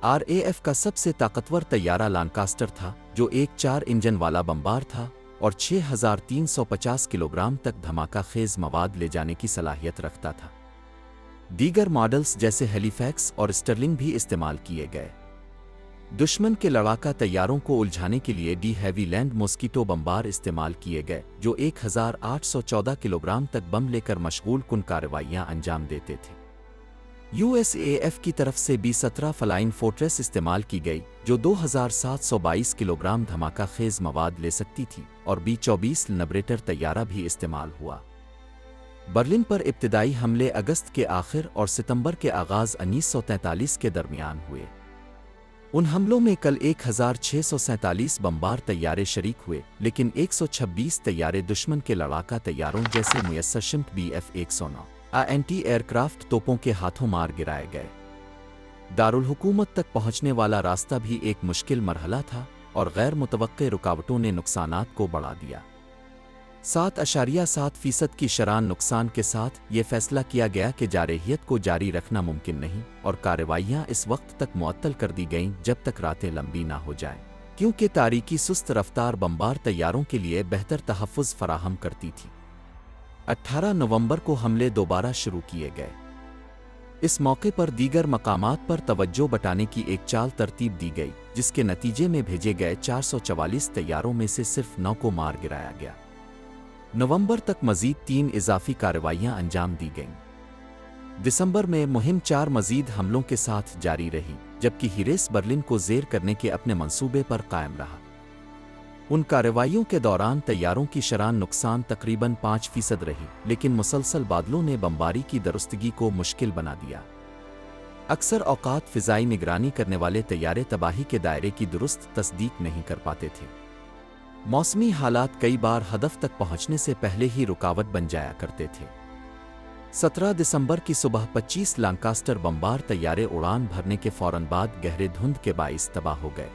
RAF کا سب سے طاقتور طیارہ لانکاسٹر تھا، جو ایک 4 انجن والا بمبار تھا اور 6350 کلوگرام تک دھماکہ خیز مواد لے جانے کی صلاحیت رکھتا تھا۔ دیگر ماڈلز جیسے ہیلی فیکس اور اسٹرلنگ بھی استعمال کیے گئے۔ دشمن کے لڑاکا طیاروں کو الجھانے کے لیے ہیوی لینڈ موسکیٹو بمبار استعمال کیے گئے، جو 1814 کلوگرام تک بم لے کر مشغول کن کارروائیاں انجام دیتے تھے۔ USAF کی طرف سے B-17 فلائنگ فورٹریس استعمال کی گئی، جو 2722 کلوگرام دھماکہ خیز مواد لے سکتی تھی، اور B-24 لبریٹر طیارہ بھی استعمال ہوا۔ برلن پر ابتدائی حملے اگست کے آخر اور ستمبر کے آغاز 1943 کے درمیان ہوئے۔ ان حملوں میں کل 1647 بمبار طیارے شریک ہوئے، لیکن 126 طیارے دشمن کے لڑاکا طیاروں جیسے میسر شمپ Bf-109 اینٹی ایئر کرافٹ توپوں کے ہاتھوں مار گرائے گئے۔ دارالحکومت تک پہنچنے والا راستہ بھی ایک مشکل مرحلہ تھا اور غیر متوقع رکاوٹوں نے نقصانات کو بڑھا دیا۔ 7.7% کی شرح نقصان کے ساتھ یہ فیصلہ کیا گیا کہ جارحیت کو جاری رکھنا ممکن نہیں، اور کارروائیاں اس وقت تک معطل کر دی گئیں جب تک راتیں لمبی نہ ہو جائیں، کیونکہ تاریکی سست رفتار بمبار طیاروں کے لیے بہتر تحفظ فراہم کرتی تھی۔ 18 نومبر کو حملے دوبارہ شروع کیے گئے۔ اس موقع پر دیگر مقامات پر توجہ بٹانے کی ایک چال ترتیب دی گئی، جس کے نتیجے میں بھیجے گئے 444 طیاروں میں سے صرف 9 کو مار گرایا گیا۔ نومبر تک مزید 3 اضافی کارروائیاں انجام دی گئیں۔ دسمبر میں مہم 4 مزید حملوں کے ساتھ جاری رہی، جبکہ ہیریس برلن کو زیر کرنے کے اپنے منصوبے پر قائم رہا۔ ان کارروائیوں کے دوران طیاروں کی شرح نقصان تقریباً 5% رہی، لیکن مسلسل بادلوں نے بمباری کی درستگی کو مشکل بنا دیا۔ اکثر اوقات فضائی نگرانی کرنے والے طیارے تباہی کے دائرے کی درست تصدیق نہیں کر پاتے تھے۔ موسمی حالات کئی بار ہدف تک پہنچنے سے پہلے ہی رکاوٹ بن جایا کرتے تھے۔ 17 دسمبر کی صبح 25 لانکاسٹر بمبار طیارے اڑان بھرنے کے فوراً بعد گہرے دھند کے باعث تباہ ہو گئے۔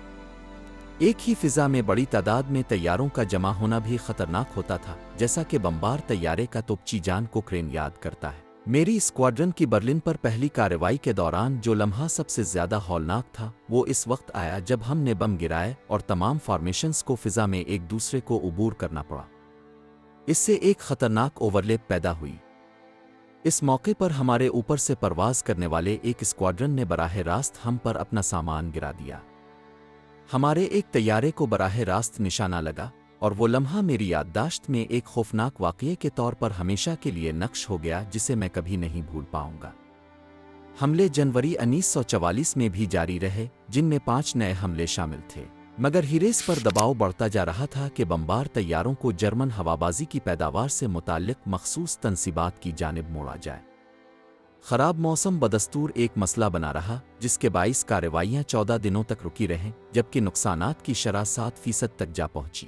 ایک ہی فضا میں بڑی تعداد میں طیاروں کا جمع ہونا بھی خطرناک ہوتا تھا، جیسا کہ بمبار طیارے کا توپچی جان کوکرین یاد کرتا ہے۔ میری اسکواڈرن کی برلن پر پہلی کارروائی کے دوران جو لمحہ سب سے زیادہ ہولناک تھا، وہ اس وقت آیا جب ہم نے بم گرائے اور تمام فارمیشنز کو فضا میں ایک دوسرے کو عبور کرنا پڑا۔ اس سے ایک خطرناک اوورلیپ پیدا ہوئی۔ اس موقع پر ہمارے اوپر سے پرواز کرنے والے ایک اسکواڈرن نے براہ راست ہم پر اپنا سامان گرا دیا۔ ہمارے ایک طیارے کو براہ راست نشانہ لگا، اور وہ لمحہ میری یادداشت میں ایک خوفناک واقعے کے طور پر ہمیشہ کے لیے نقش ہو گیا جسے میں کبھی نہیں بھول پاؤں گا۔ حملے جنوری 1944 میں بھی جاری رہے، جن میں 5 نئے حملے شامل تھے، مگر ہیریس پر دباؤ بڑھتا جا رہا تھا کہ بمبار طیاروں کو جرمن ہوابازی کی پیداوار سے متعلق مخصوص تنصیبات کی جانب موڑا جائے۔ خراب موسم بدستور ایک مسئلہ بنا رہا، جس کے باعث کارروائیاں 14 دنوں تک رکی رہیں، جبکہ نقصانات کی شرح 7% تک جا پہنچی۔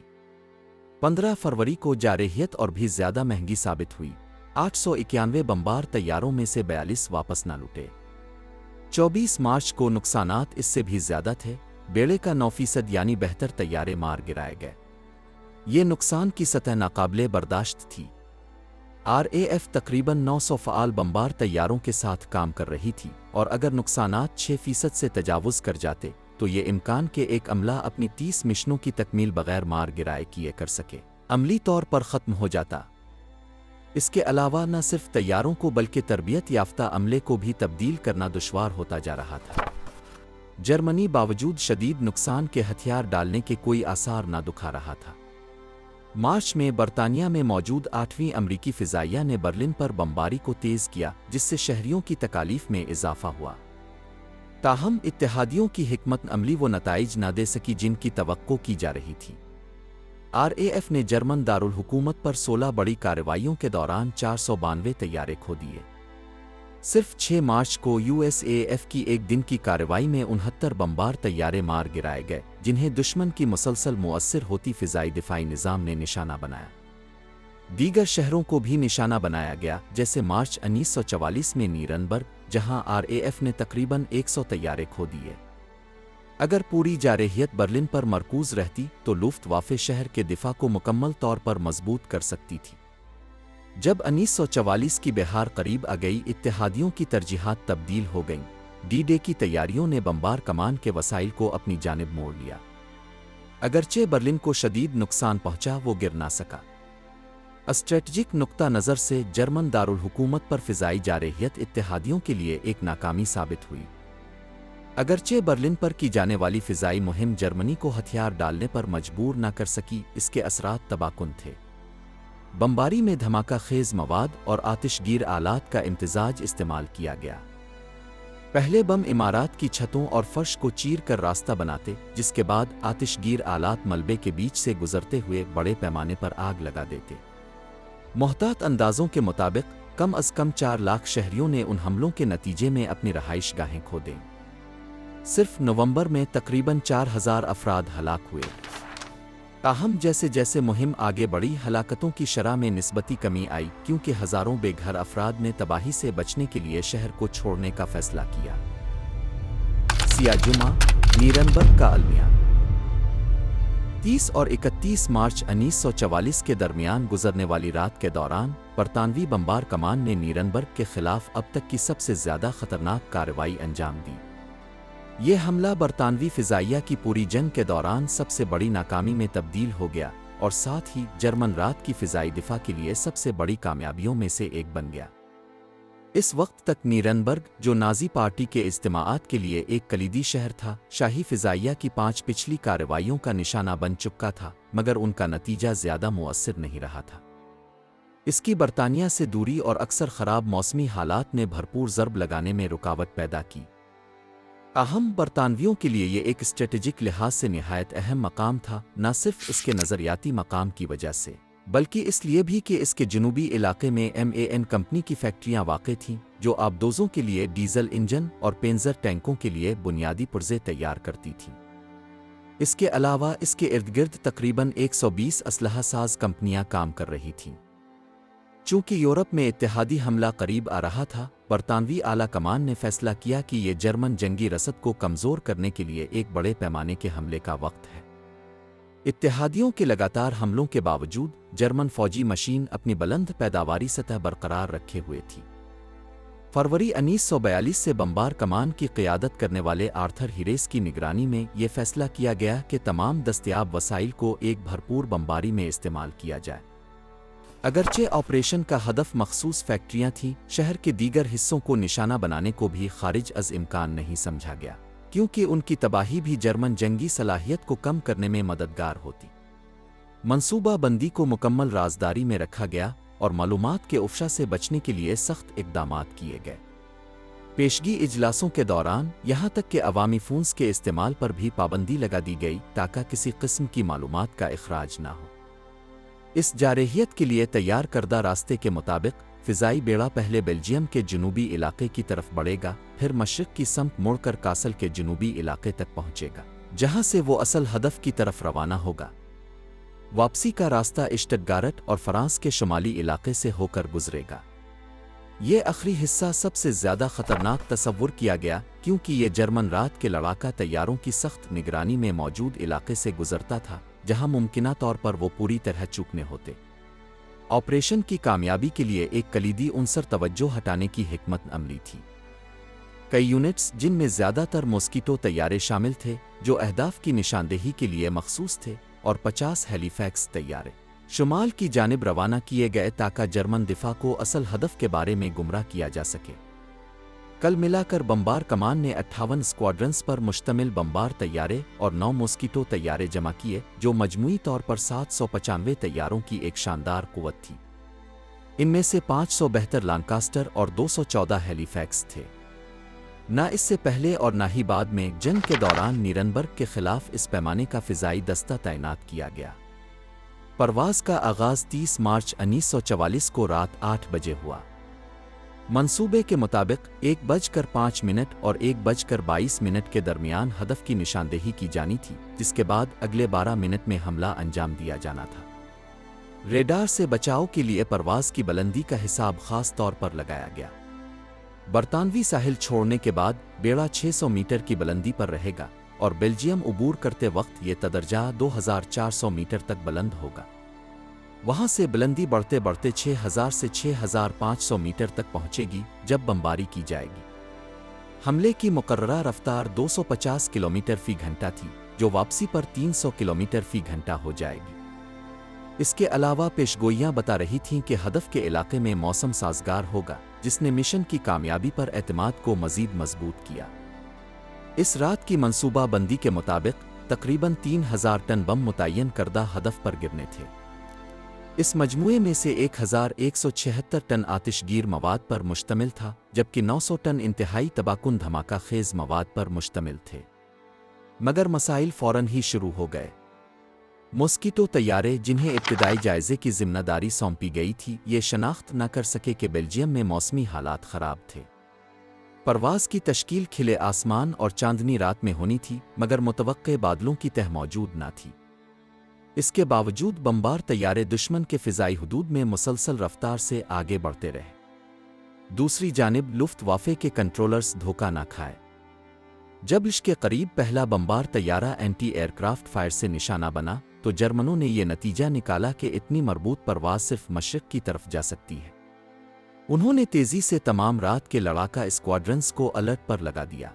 15 فروری کو جارحیت اور بھی زیادہ مہنگی ثابت ہوئی۔ 891 بمبار طیاروں میں سے 42 واپس نہ لوٹے۔ 24 مارچ کو نقصانات اس سے بھی زیادہ تھے، بیڑے کا 9% یعنی 72 طیارے مار گرائے گئے۔ یہ نقصان کی سطح ناقابل برداشت تھی۔ RAF تقریباً 900 فعال بمبار طیاروں کے ساتھ کام کر رہی تھی، اور اگر نقصانات 6% سے تجاوز کر جاتے تو یہ امکان کہ ایک عملہ اپنی 30 مشنوں کی تکمیل بغیر مار گرائے کیے کر سکے، عملی طور پر ختم ہو جاتا۔ اس کے علاوہ نہ صرف طیاروں کو بلکہ تربیت یافتہ عملے کو بھی تبدیل کرنا دشوار ہوتا جا رہا تھا۔ جرمنی باوجود شدید نقصان کے ہتھیار ڈالنے کے کوئی آثار نہ دکھا رہا تھا۔ مارچ میں برطانیہ میں موجود 8ویں امریکی فضائیہ نے برلن پر بمباری کو تیز کیا، جس سے شہریوں کی تکالیف میں اضافہ ہوا۔ تاہم اتحادیوں کی حکمت عملی وہ نتائج نہ دے سکی جن کی توقع کی جا رہی تھی۔ RAF نے جرمن دارالحکومت پر 16 بڑی کارروائیوں کے دوران 492 طیارے کھو دیے۔ صرف 6 مارچ کو USAF کی ایک دن کی کارروائی میں 69 بمبار طیارے مار گرائے گئے، جنہیں دشمن کی مسلسل مؤثر ہوتی فضائی دفاعی نظام نے نشانہ بنایا۔ دیگر شہروں کو بھی نشانہ بنایا گیا، جیسے مارچ 1944 میں نیرنبرگ، جہاں RAF نے تقریباً 100 طیارے کھو دیے۔ اگر پوری جارحیت برلن پر مرکوز رہتی تو لوفٹ وافے شہر کے دفاع کو مکمل طور پر مضبوط کر سکتی تھی۔ جب 1944 کی بہار قریب آ گئی، اتحادیوں کی ترجیحات تبدیل ہو گئیں۔ D-Day کی تیاریوں نے بمبار کمان کے وسائل کو اپنی جانب موڑ لیا۔ اگرچہ برلن کو شدید نقصان پہنچا، وہ گر نہ سکا۔ اسٹریٹجک نقطہ نظر سے جرمن دارالحکومت پر فضائی جارحیت اتحادیوں کے لیے ایک ناکامی ثابت ہوئی۔ اگرچہ برلن پر کی جانے والی فضائی مہم جرمنی کو ہتھیار ڈالنے پر مجبور نہ کر سکی، اس کے اثرات تباہ کن تھے۔ بمباری میں دھماکہ خیز مواد اور آتش گیر آلات کا امتزاج استعمال کیا گیا۔ پہلے بم عمارات کی چھتوں اور فرش کو چیر کر راستہ بناتے، جس کے بعد آتش گیر آلات ملبے کے بیچ سے گزرتے ہوئے بڑے پیمانے پر آگ لگا دیتے۔ محتاط اندازوں کے مطابق کم از کم 4 لاکھ شہریوں نے ان حملوں کے نتیجے میں اپنی رہائش گاہیں کھو دیں۔ صرف نومبر میں تقریباً 4000 افراد ہلاک ہوئے۔ تاہم جیسے جیسے مہم آگے بڑھی، ہلاکتوں کی شرح میں نسبتی کمی آئی، کیونکہ ہزاروں بے گھر افراد نے تباہی سے بچنے کے لیے شہر کو چھوڑنے کا فیصلہ کیا۔ سیاہ جمعہ، نیرنبرگ کا المیہ۔ 30 اور 31 مارچ 1944 کے درمیان گزرنے والی رات کے دوران برطانوی بمبار کمان نے نیرنبرگ کے خلاف اب تک کی سب سے زیادہ خطرناک کارروائی انجام دی۔ یہ حملہ برطانوی فضائیہ کی پوری جنگ کے دوران سب سے بڑی ناکامی میں تبدیل ہو گیا، اور ساتھ ہی جرمن رات کی فضائی دفاع کے لیے سب سے بڑی کامیابیوں میں سے ایک بن گیا۔ اس وقت تک نیرنبرگ، جو نازی پارٹی کے اجتماعات کے لیے ایک کلیدی شہر تھا، شاہی فضائیہ کی 5 پچھلی کارروائیوں کا نشانہ بن چکا تھا، مگر ان کا نتیجہ زیادہ مؤثر نہیں رہا تھا۔ اس کی برطانیہ سے دوری اور اکثر خراب موسمی حالات نے بھرپور ضرب لگانے میں رکاوٹ پیدا کی۔ تاہم برطانویوں کے لیے یہ ایک اسٹریٹجک لحاظ سے نہایت اہم مقام تھا، نہ صرف اس کے نظریاتی مقام کی وجہ سے، بلکہ اس لیے بھی کہ اس کے جنوبی علاقے میں MAN کمپنی کی فیکٹریاں واقع تھیں، جو آبدوزوں کے لیے ڈیزل انجن اور پینزر ٹینکوں کے لیے بنیادی پرزے تیار کرتی تھیں۔ اس کے علاوہ اس کے ارد گرد تقریباً 120 اسلحہ ساز کمپنیاں کام کر رہی تھیں۔ چونکہ یورپ میں اتحادی حملہ قریب آ رہا تھا، برطانوی اعلیٰ کمان نے فیصلہ کیا کہ یہ جرمن جنگی رسد کو کمزور کرنے کے لیے ایک بڑے پیمانے کے حملے کا وقت ہے۔ اتحادیوں کے لگاتار حملوں کے باوجود جرمن فوجی مشین اپنی بلند پیداواری سطح برقرار رکھے ہوئے تھی۔ فروری 1942 سے بمبار کمان کی قیادت کرنے والے آرتھر ہیریس کی نگرانی میں یہ فیصلہ کیا گیا کہ تمام دستیاب وسائل کو ایک بھرپور بمباری میں استعمال کیا جائے۔ اگرچہ آپریشن کا ہدف مخصوص فیکٹریاں تھیں، شہر کے دیگر حصوں کو نشانہ بنانے کو بھی خارج از امکان نہیں سمجھا گیا، کیونکہ ان کی تباہی بھی جرمن جنگی صلاحیت کو کم کرنے میں مددگار ہوتی۔ منصوبہ بندی کو مکمل رازداری میں رکھا گیا اور معلومات کے افشا سے بچنے کے لیے سخت اقدامات کیے گئے۔ پیشگی اجلاسوں کے دوران یہاں تک کہ عوامی فونز کے استعمال پر بھی پابندی لگا دی گئی تاکہ کسی قسم کی معلومات کا اخراج نہ ہو۔ اس جارحیت کے لیے تیار کردہ راستے کے مطابق فضائی بیڑا پہلے بیلجیم کے جنوبی علاقے کی طرف بڑھے گا، پھر مشرق کی سمت مڑ کر کاسل کے جنوبی علاقے تک پہنچے گا، جہاں سے وہ اصل ہدف کی طرف روانہ ہوگا۔ واپسی کا راستہ اشٹٹگارٹ اور فرانس کے شمالی علاقے سے ہو کر گزرے گا۔ یہ آخری حصہ سب سے زیادہ خطرناک تصور کیا گیا کیونکہ یہ جرمن رات کے لڑاکا طیاروں کی سخت نگرانی میں موجود علاقے سے گزرتا تھا، جہاں ممکنہ طور پر وہ پوری طرح چوکنے ہوتے۔ آپریشن کی کامیابی کے لیے ایک کلیدی عنصر توجہ ہٹانے کی حکمت عملی تھی۔ کئی یونٹس، جن میں زیادہ تر موسکیٹو طیارے شامل تھے، جو اہداف کی نشاندہی کے لیے مخصوص تھے، اور 50 ہیلی فیکس طیارے شمال کی جانب روانہ کیے گئے تاکہ جرمن دفاع کو اصل ہدف کے بارے میں گمراہ کیا جا سکے۔ کل ملا کر بمبار کمان نے 58 اسکواڈرنز پر مشتمل بمبار طیارے اور 9 موسکیٹو طیارے جمع کیے، جو مجموعی طور پر 795 طیاروں کی ایک شاندار قوت تھی۔ ان میں سے 572 لانکاسٹر اور 214 ہیلی فیکس تھے۔ نہ اس سے پہلے اور نہ ہی بعد میں جنگ کے دوران نیرنبرگ کے خلاف اس پیمانے کا فضائی دستہ تعینات کیا گیا۔ پرواز کا آغاز 30 مارچ 1944 کو رات 8 بجے ہوا۔ منصوبے کے مطابق 1:05 اور 1:22 کے درمیان ہدف کی نشاندہی کی جانی تھی، جس کے بعد اگلے 12 منٹ میں حملہ انجام دیا جانا تھا۔ ریڈار سے بچاؤ کے لیے پرواز کی بلندی کا حساب خاص طور پر لگایا گیا۔ برطانوی ساحل چھوڑنے کے بعد بیڑا 600 میٹر کی بلندی پر رہے گا اور بیلجیم عبور کرتے وقت یہ تدرجہ 2400 میٹر تک بلند ہوگا۔ وہاں سے بلندی بڑھتے بڑھتے 6000 سے 6500 میٹر تک پہنچے گی جب بمباری کی جائے گی۔ حملے کی مقررہ رفتار 250 کلومیٹر فی گھنٹہ تھی، جو واپسی پر 300 کلومیٹر فی گھنٹہ ہو جائے گی۔ اس کے علاوہ پیشگوئیاں بتا رہی تھیں کہ ہدف کے علاقے میں موسم سازگار ہوگا، جس نے مشن کی کامیابی پر اعتماد کو مزید مضبوط کیا۔ اس رات کی منصوبہ بندی کے مطابق تقریباً 3000 ٹن بم متعین کردہ ہدف پر گرنے تھے۔ اس مجموعے میں سے 1176 ٹن آتش گیر مواد پر مشتمل تھا، جبکہ 900 ٹن انتہائی تباہ کن دھماکہ خیز مواد پر مشتمل تھے۔ مگر مسائل فوراً ہی شروع ہو گئے۔ موسکیٹو طیارے، جنہیں ابتدائی جائزے کی ذمہ داری سونپی گئی تھی، یہ شناخت نہ کر سکے کہ بیلجیم میں موسمی حالات خراب تھے۔ پرواز کی تشکیل کھلے آسمان اور چاندنی رات میں ہونی تھی، مگر متوقع بادلوں کی تہ موجود نہ تھی۔ اس کے باوجود بمبار طیارے دشمن کے فضائی حدود میں مسلسل رفتار سے آگے بڑھتے رہے۔ دوسری جانب لفٹ وافے کے کنٹرولرز دھوکہ نہ کھائے۔ جب لش کے قریب پہلا بمبار طیارہ اینٹی ایئرکرافٹ فائر سے نشانہ بنا، تو جرمنوں نے یہ نتیجہ نکالا کہ اتنی مربوط پرواز صرف مشرق کی طرف جا سکتی ہے۔ انہوں نے تیزی سے تمام رات کے لڑاکا اسکواڈرنز کو الرٹ پر لگا دیا۔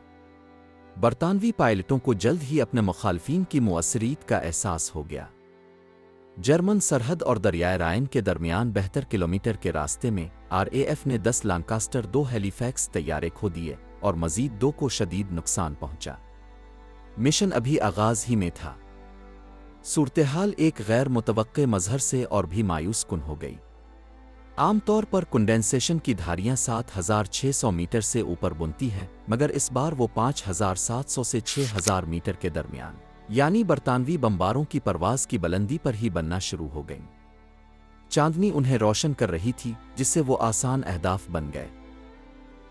برطانوی پائلٹوں کو جلد ہی اپنے مخالفین کی مؤثریت کا احساس ہو گیا۔ جرمن سرحد اور دریائے رائن کے درمیان 72 کلومیٹر کے راستے میں RAF نے 10 لانکاسٹر 2 ہیلی فیکس طیارے کھو دیے اور مزید 2 کو شدید نقصان پہنچا۔ مشن ابھی آغاز ہی میں تھا۔ صورتحال ایک غیر متوقع مظہر سے اور بھی مایوس کن ہو گئی۔ عام طور پر کنڈینسیشن کی دھاریاں 7600 میٹر سے اوپر بنتی ہیں، مگر اس بار وہ 5700 سے 6000 میٹر کے درمیان، یعنی برطانوی بمباروں کی پرواز کی بلندی پر ہی بننا شروع ہو گئیں۔ چاندنی انہیں روشن کر رہی تھی، جس سے وہ آسان اہداف بن گئے۔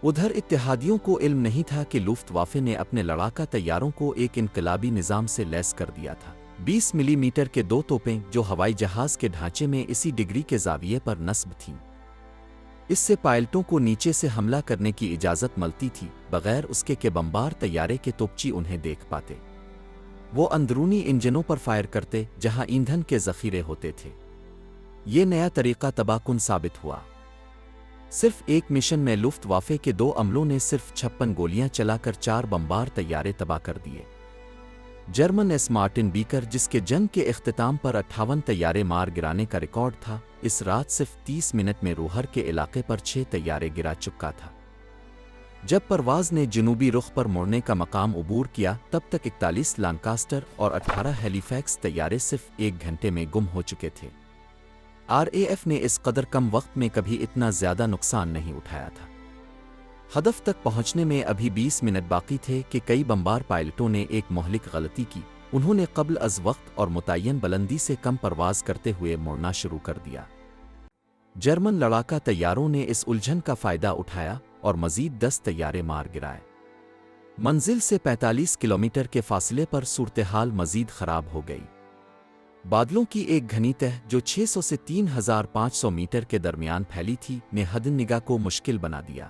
ادھر اتحادیوں کو علم نہیں تھا کہ لفٹ وافے نے اپنے لڑاکا طیاروں کو ایک انقلابی نظام سے لیس کر دیا تھا۔ 20 ملی میٹر کے 2 توپیں، جو ہوائی جہاز کے ڈھانچے میں اسی ڈگری کے زاویے پر نصب تھیں۔ اس سے پائلٹوں کو نیچے سے حملہ کرنے کی اجازت ملتی تھی، بغیر اس کے کہ بمبار طیارے کے توپچی انہیں دیکھ پاتے۔ وہ اندرونی انجنوں پر فائر کرتے جہاں ایندھن کے ذخیرے ہوتے تھے۔ یہ نیا طریقہ تباہ کن ثابت ہوا۔ صرف ایک مشن میں لفٹ وافے کے 2 عملوں نے صرف 56 گولیاں چلا کر 4 بمبار طیارے تباہ کر دیے۔ जर्मन एस मार्टिन बीकर, जिसके जंग के इख्तिताम पर 58 तैयारे मार गिराने का रिकॉर्ड था, इस रात सिर्फ 30 मिनट में रोहर के इलाके पर 6 तैयारे गिरा चुका था। जब परवाज ने जनूबी रुख पर मुड़ने का मकाम उबूर किया, तब तक 41 लांकास्टर और 18 हेलीफैक्स तैयारे सिर्फ 1 घंटे में गुम हो चुके थे। RAF ने इस कदर कम वक्त में कभी इतना ज्यादा नुकसान नहीं उठाया था। हदफ तक पहुंचने में अभी 20 मिनट बाकी थे कि कई बमबार पायलटों ने एक मोहलिक गलती की। उन्होंने कब्ल अज वक्त और मुतय्यन बुलंदी से कम परवाज करते हुए मुड़ना शुरू कर दिया। जर्मन लड़ाका तैयारों ने इस उलझन का फायदा उठाया और मजीद 10 तैयारे मार गिराए। मंजिल से 45 किलोमीटर के फासले पर सूरत-ए-हाल मजीद खराब हो गई। बादलों की एक घनी तह जो 600 से 3500 मीटर के दरमियान फैली थी ने हद निगाह को मुश्किल बना दिया।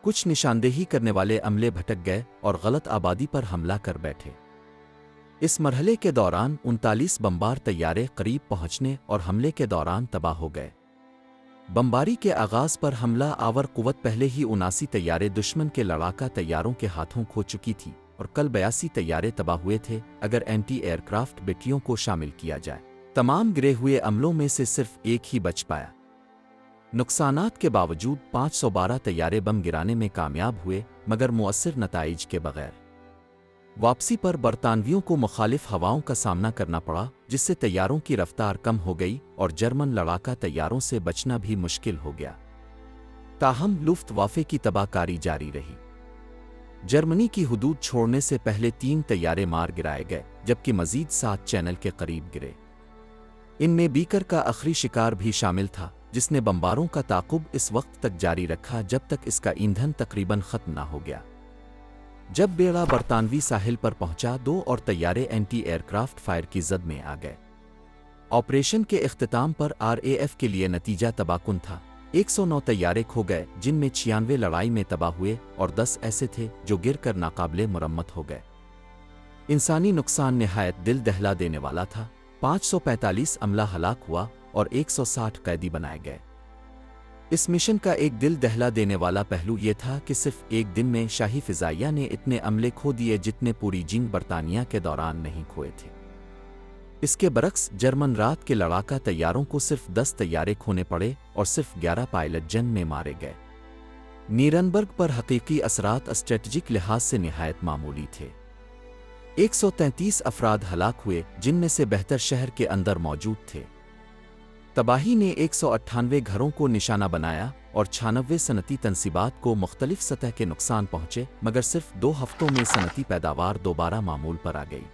कुछ निशानदेही करने वाले अमले भटक गए और गलत आबादी पर हमला कर बैठे। इस मरहले के दौरान 39 बमबार तैयारे करीब पहुंचने और हमले के दौरान तबाह हो गए। बमबारी के आगाज पर हमला आवर कुव्वत पहले ही 79 तैयारे दुश्मन के लड़ाका तैयारों के हाथों खो चुकी थी और कल 82 तैयारे तबाह हुए थे अगर एंटी एयरक्राफ्ट बेटियों को शामिल किया जाए। तमाम गिरे हुए अमलों में से सिर्फ एक ही बच पाया। नुकसानात के बावजूद 512 तैयारे बम गिराने में कामयाब हुए, मगर मुअस्सिर नताइज के बगैर। वापसी पर बरतानवियों को मुखालिफ हवाओं का सामना करना पड़ा, जिससे तैयारों की रफ्तार कम हो गई और जर्मन लड़ाका तैयारों से बचना भी मुश्किल हो गया। ताहम लुफ्तवाफे की तबाहकारी जारी रही। जर्मनी की हुदूद छोड़ने से पहले 3 तैयारे मार गिराए गए, जबकि मजीद 7 चैनल के करीब गिरे। इनमें बीकर का आखिरी शिकार भी शामिल था, जिसने बमबारों का ताक़ुब इस वक्त तक जारी रखा जब तक इसका ईंधन तकरीबन ख़त्म न हो गया। जब बेड़ा बरतानवी साहिल पर पहुंचा, 2 और तैयारे एंटी एयरक्राफ्ट फायर की जद में आ गए। ऑपरेशन के इख्तिताम पर RAF के लिए नतीजा तबाहकुन था। 109 तैयारे खो गए, जिनमें 96 लड़ाई में तबाह हुए और 10 ऐसे थे जो गिर कर नाकाबिले मुरम्मत हो गए। इंसानी नुकसान निहायत दिल दहला देने वाला था। 545 अमला हलाक हुआ और 160 कैदी बनाए गए। इस मिशन का एक दिल दहला देने वाला पहलू ये था कि सिर्फ एक दिन में शाही फिजाइया ने इतने अमले खो दिए जितने पूरी जंग बरतानिया के दौरान नहीं खोए थे। इसके बरक्स जर्मन रात के लड़ाका तैयारों को सिर्फ 10 तैयारे खोने पड़े और सिर्फ 11 पायलट जंग में मारे गए। नीरनबर्ग पर हकीकी असरात स्ट्रेटजिक लिहाज से निहायत मामूली थे। 133 अफराद हलाक हुए, जिनमें से बेहतर शहर के अंदर मौजूद थे। तबाही ने 198 घरों को निशाना बनाया और 96 सनती तनसीबात को मुख्तलिफ सतह के नुकसान पहुंचे, मगर सिर्फ 2 हफ्तों में सनती पैदावार दोबारा मामूल पर आ गई।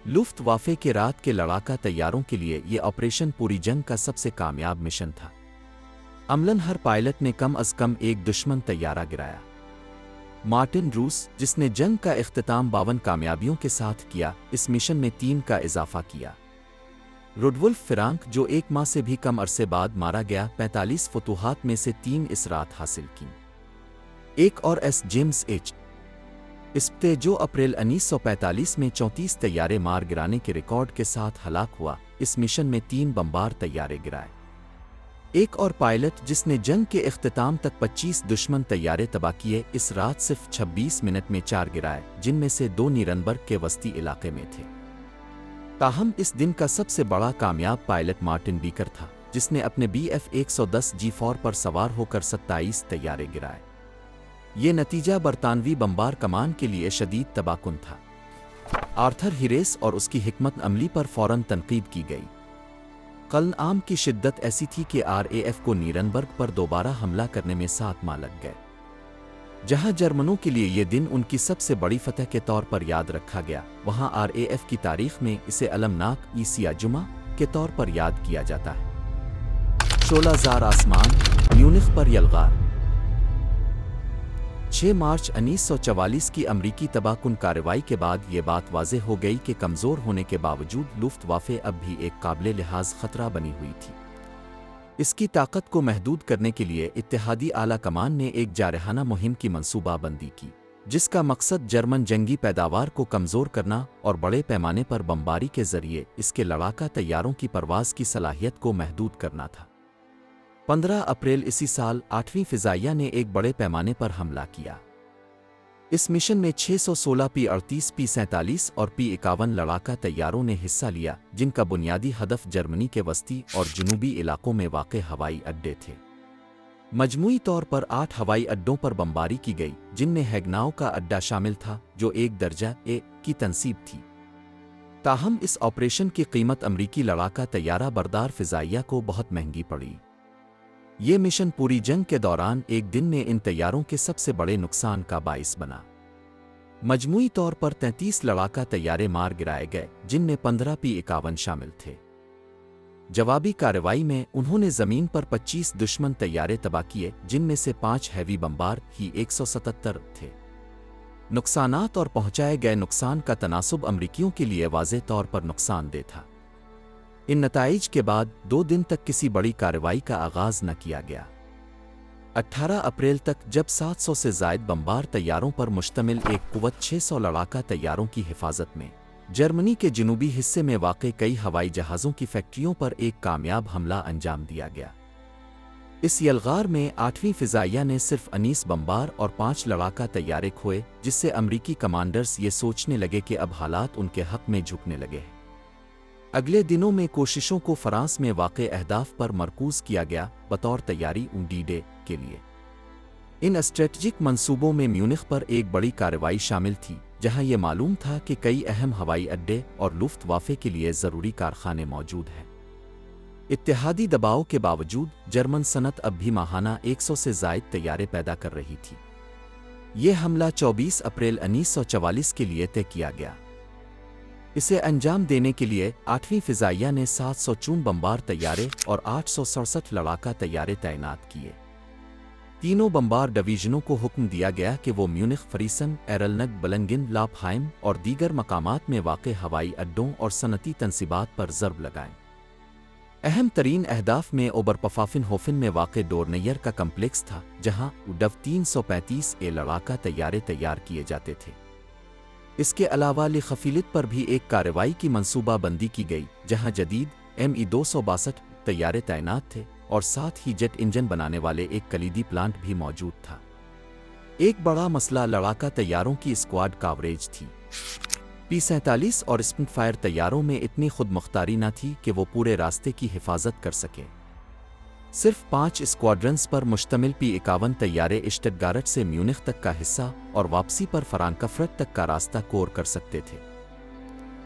लुफ्तवाफे के रात के लड़ाका तैयारों के लिए ये ऑपरेशन पूरी जंग का सबसे कामयाब मिशन था। अमलन हर पायलट ने कम अज कम एक दुश्मन तैयारा गिराया। मार्टिन रूस, जिसने जंग का इख्तिताम 52 कामयाबियों के साथ किया, इस मिशन में 3 का इजाफा किया। रुडवुल्फ फिरांक, जो 1 माह से भी कम अरसे बाद मारा गया, 45 फतूहात में से 3 इस रात हासिल की। एक और एस जेम्स एच इस्पते, जो अप्रैल 1945 में 34 तैयारे मार गिराने के रिकॉर्ड के साथ हलाक हुआ, इस मिशन में 3 बमबार तैयारे गिराए। एक और पायलट, जिसने जंग के इख्तिताम तक 25 दुश्मन तैयारे तबाह किए, इस रात सिर्फ 26 मिनट में 4 गिराए, जिनमें से 2 नीरनबर्ग के वस्ती इलाके में थे। ताहम इस दिन का सबसे बड़ा कामयाब पायलट मार्टिन बीकर था, जिसने अपने BF-110 G4 पर सवार होकर 27 तैयारे गिराए। ये नतीजा बरतानवी बमबार कमान के लिए शदीद तबाहकुन था। आर्थर हिरेस और उसकी हिकमत अमली पर फौरन तनकीद की गई। कलआम की शिद्दत ऐसी थी कि RAF को नीरनबर्ग पर दोबारा हमला करने में 7 माह लग गए। जहां जर्मनों के लिए ये दिन उनकी सबसे बड़ी फतह के तौर पर याद रखा गया, वहां RAF की तारीख में इसे अलमनाक ईसिया जुमा के तौर पर याद किया जाता है। शोलाजार आसमान, म्यूनिख पर यलगार। 6 मार्च 1944 की अमरीकी तबाहकुन कार्रवाई के बाद ये बात वाज़ेह हो गई कि कमज़ोर होने के बावजूद लुफ्तवाफे अब भी एक काबिले लिहाज ख़तरा बनी हुई थी। इसकी ताकत को महदूद करने के लिए इत्तेहादी आला कमान ने एक जारहाना मुहिम की मंसूबाबंदी की, जिसका मकसद जर्मन जंगी पैदावार को कमज़ोर करना और बड़े पैमाने पर बमबारी के ज़रिए इसके लड़ाका तैयारों की परवाज़ की सलाहियत को महदूद करना था। 15 अप्रैल इसी साल 8वीं फ़िज़ाइया ने एक बड़े पैमाने पर हमला किया। इस मिशन में 616 P-38, P-47 और P-51 लड़ाका तैयारों ने हिस्सा लिया, जिनका बुनियादी हदफ जर्मनी के वस्ती और जनूबी इलाकों में वाक़ हवाई अड्डे थे। मजमूई तौर पर 8 हवाई अड्डों पर बमबारी की गई, जिनमें हैगनाओ का अड्डा शामिल था, जो एक दर्जा ए की तनसीब थी। ताहम इस ऑपरेशन की कीमत अमरीकी लड़ाका तैयारा बरदार फ़िज़ाइया को बहुत महंगी पड़ी। ये मिशन पूरी जंग के दौरान एक दिन में इन तैयारों के सबसे बड़े नुकसान का बाइस बना। मजमूई तौर पर 33 लड़ाका तैयारे मार गिराए गए, जिनमें 15 P-51 शामिल थे। जवाबी कार्रवाई में उन्होंने ज़मीन पर 25 दुश्मन तैयारे तबाह किए, जिनमें से 5 हैवी बमबार ही 177 थे। नुकसानात और पहुंचाए गए नुकसान का तनासुब अमरीकियों के लिए वाज़े तौर पर नुकसानदेह था। इन नताइज के बाद 2 दिन तक किसी बड़ी कार्रवाई का आगाज़ न किया गया। 18 अप्रैल तक, जब 700 से ज़ायद बमबार तैयारों पर मुश्तमिल एक कुव्वत 600 लड़ाका तैयारों की हिफाजत में जर्मनी के जनूबी हिस्से में वाक़े कई हवाई जहाज़ों की फैक्ट्रियों पर एक कामयाब हमला अंजाम दिया गया। इस यलगार में 8वीं फ़िज़ाइया ने सिर्फ 19 बमबार और 5 लड़ाका तैयारे खोए, जिससे अमरीकी कमांडर्स ये सोचने लगे कि अब हालात उनके हक़ में झुकने लगे हैं। अगले दिनों में कोशिशों को फ्रांस में वाक़े अहदाफ पर मरकूज़ किया गया, बतौर तैयारी डी-डे के लिए। इन स्ट्रेटजिक मंसूबों में म्यूनिख पर एक बड़ी कार्रवाई शामिल थी, जहां ये मालूम था कि कई अहम हवाई अड्डे और लुफ्तवाफ़े के लिए ज़रूरी कारखाने मौजूद हैं। इत्तेहादी दबाव के बावजूद जर्मन सनत अब भी माहाना 100 से ज़ायद तैयारे पैदा कर रही थी। ये हमला 24 अप्रैल 1944 के लिए तय किया गया। इसे अंजाम देने के लिए 8वीं फ़िज़ाइया ने 704 बमबार तैयारे और 867 लड़ाका तैयारे तैनात किए। तीनों बमबार डिवीज़नों को हुक्म दिया गया कि वो म्यूनिख, फ्रीसन, एरलनग, बलंगिन, लापहाइम और दीगर मकामात में वाक़े हवाई अड्डों और सनती तनसीबात पर ज़र्ब लगाएं। अहम तरीन अहदाफ में ओबरपफाफिनहोफन में वाक़े डोरनेयर का कम्प्लेक्स था, जहाँ डव 335 लड़ाका तैयारे तैयार किए जाते थे। इसके अलावा लिखफीलित पर भी एक कार्रवाई की मंसूबा बंदी की गई, जहां जदीद ME-262 तैयारे तैनात थे और साथ ही जेट इंजन बनाने वाले एक कलीदी प्लांट भी मौजूद था। एक बड़ा मसला लड़ाका तैयारों की स्क्वाड कवरेज थी। P-47 और स्पिटफायर तैयारों में इतनी खुद मुख्तारी न थी कि वो पूरे रास्ते की हिफाजत कर सके। सिर्फ 5 स्क्वाड्रन्स पर मुश्तमिल P-51 तैयारे स्टटगार्ट से म्यूनिख तक का हिस्सा और वापसी पर फ्रांकफर्ट तक का रास्ता कोर कर सकते थे।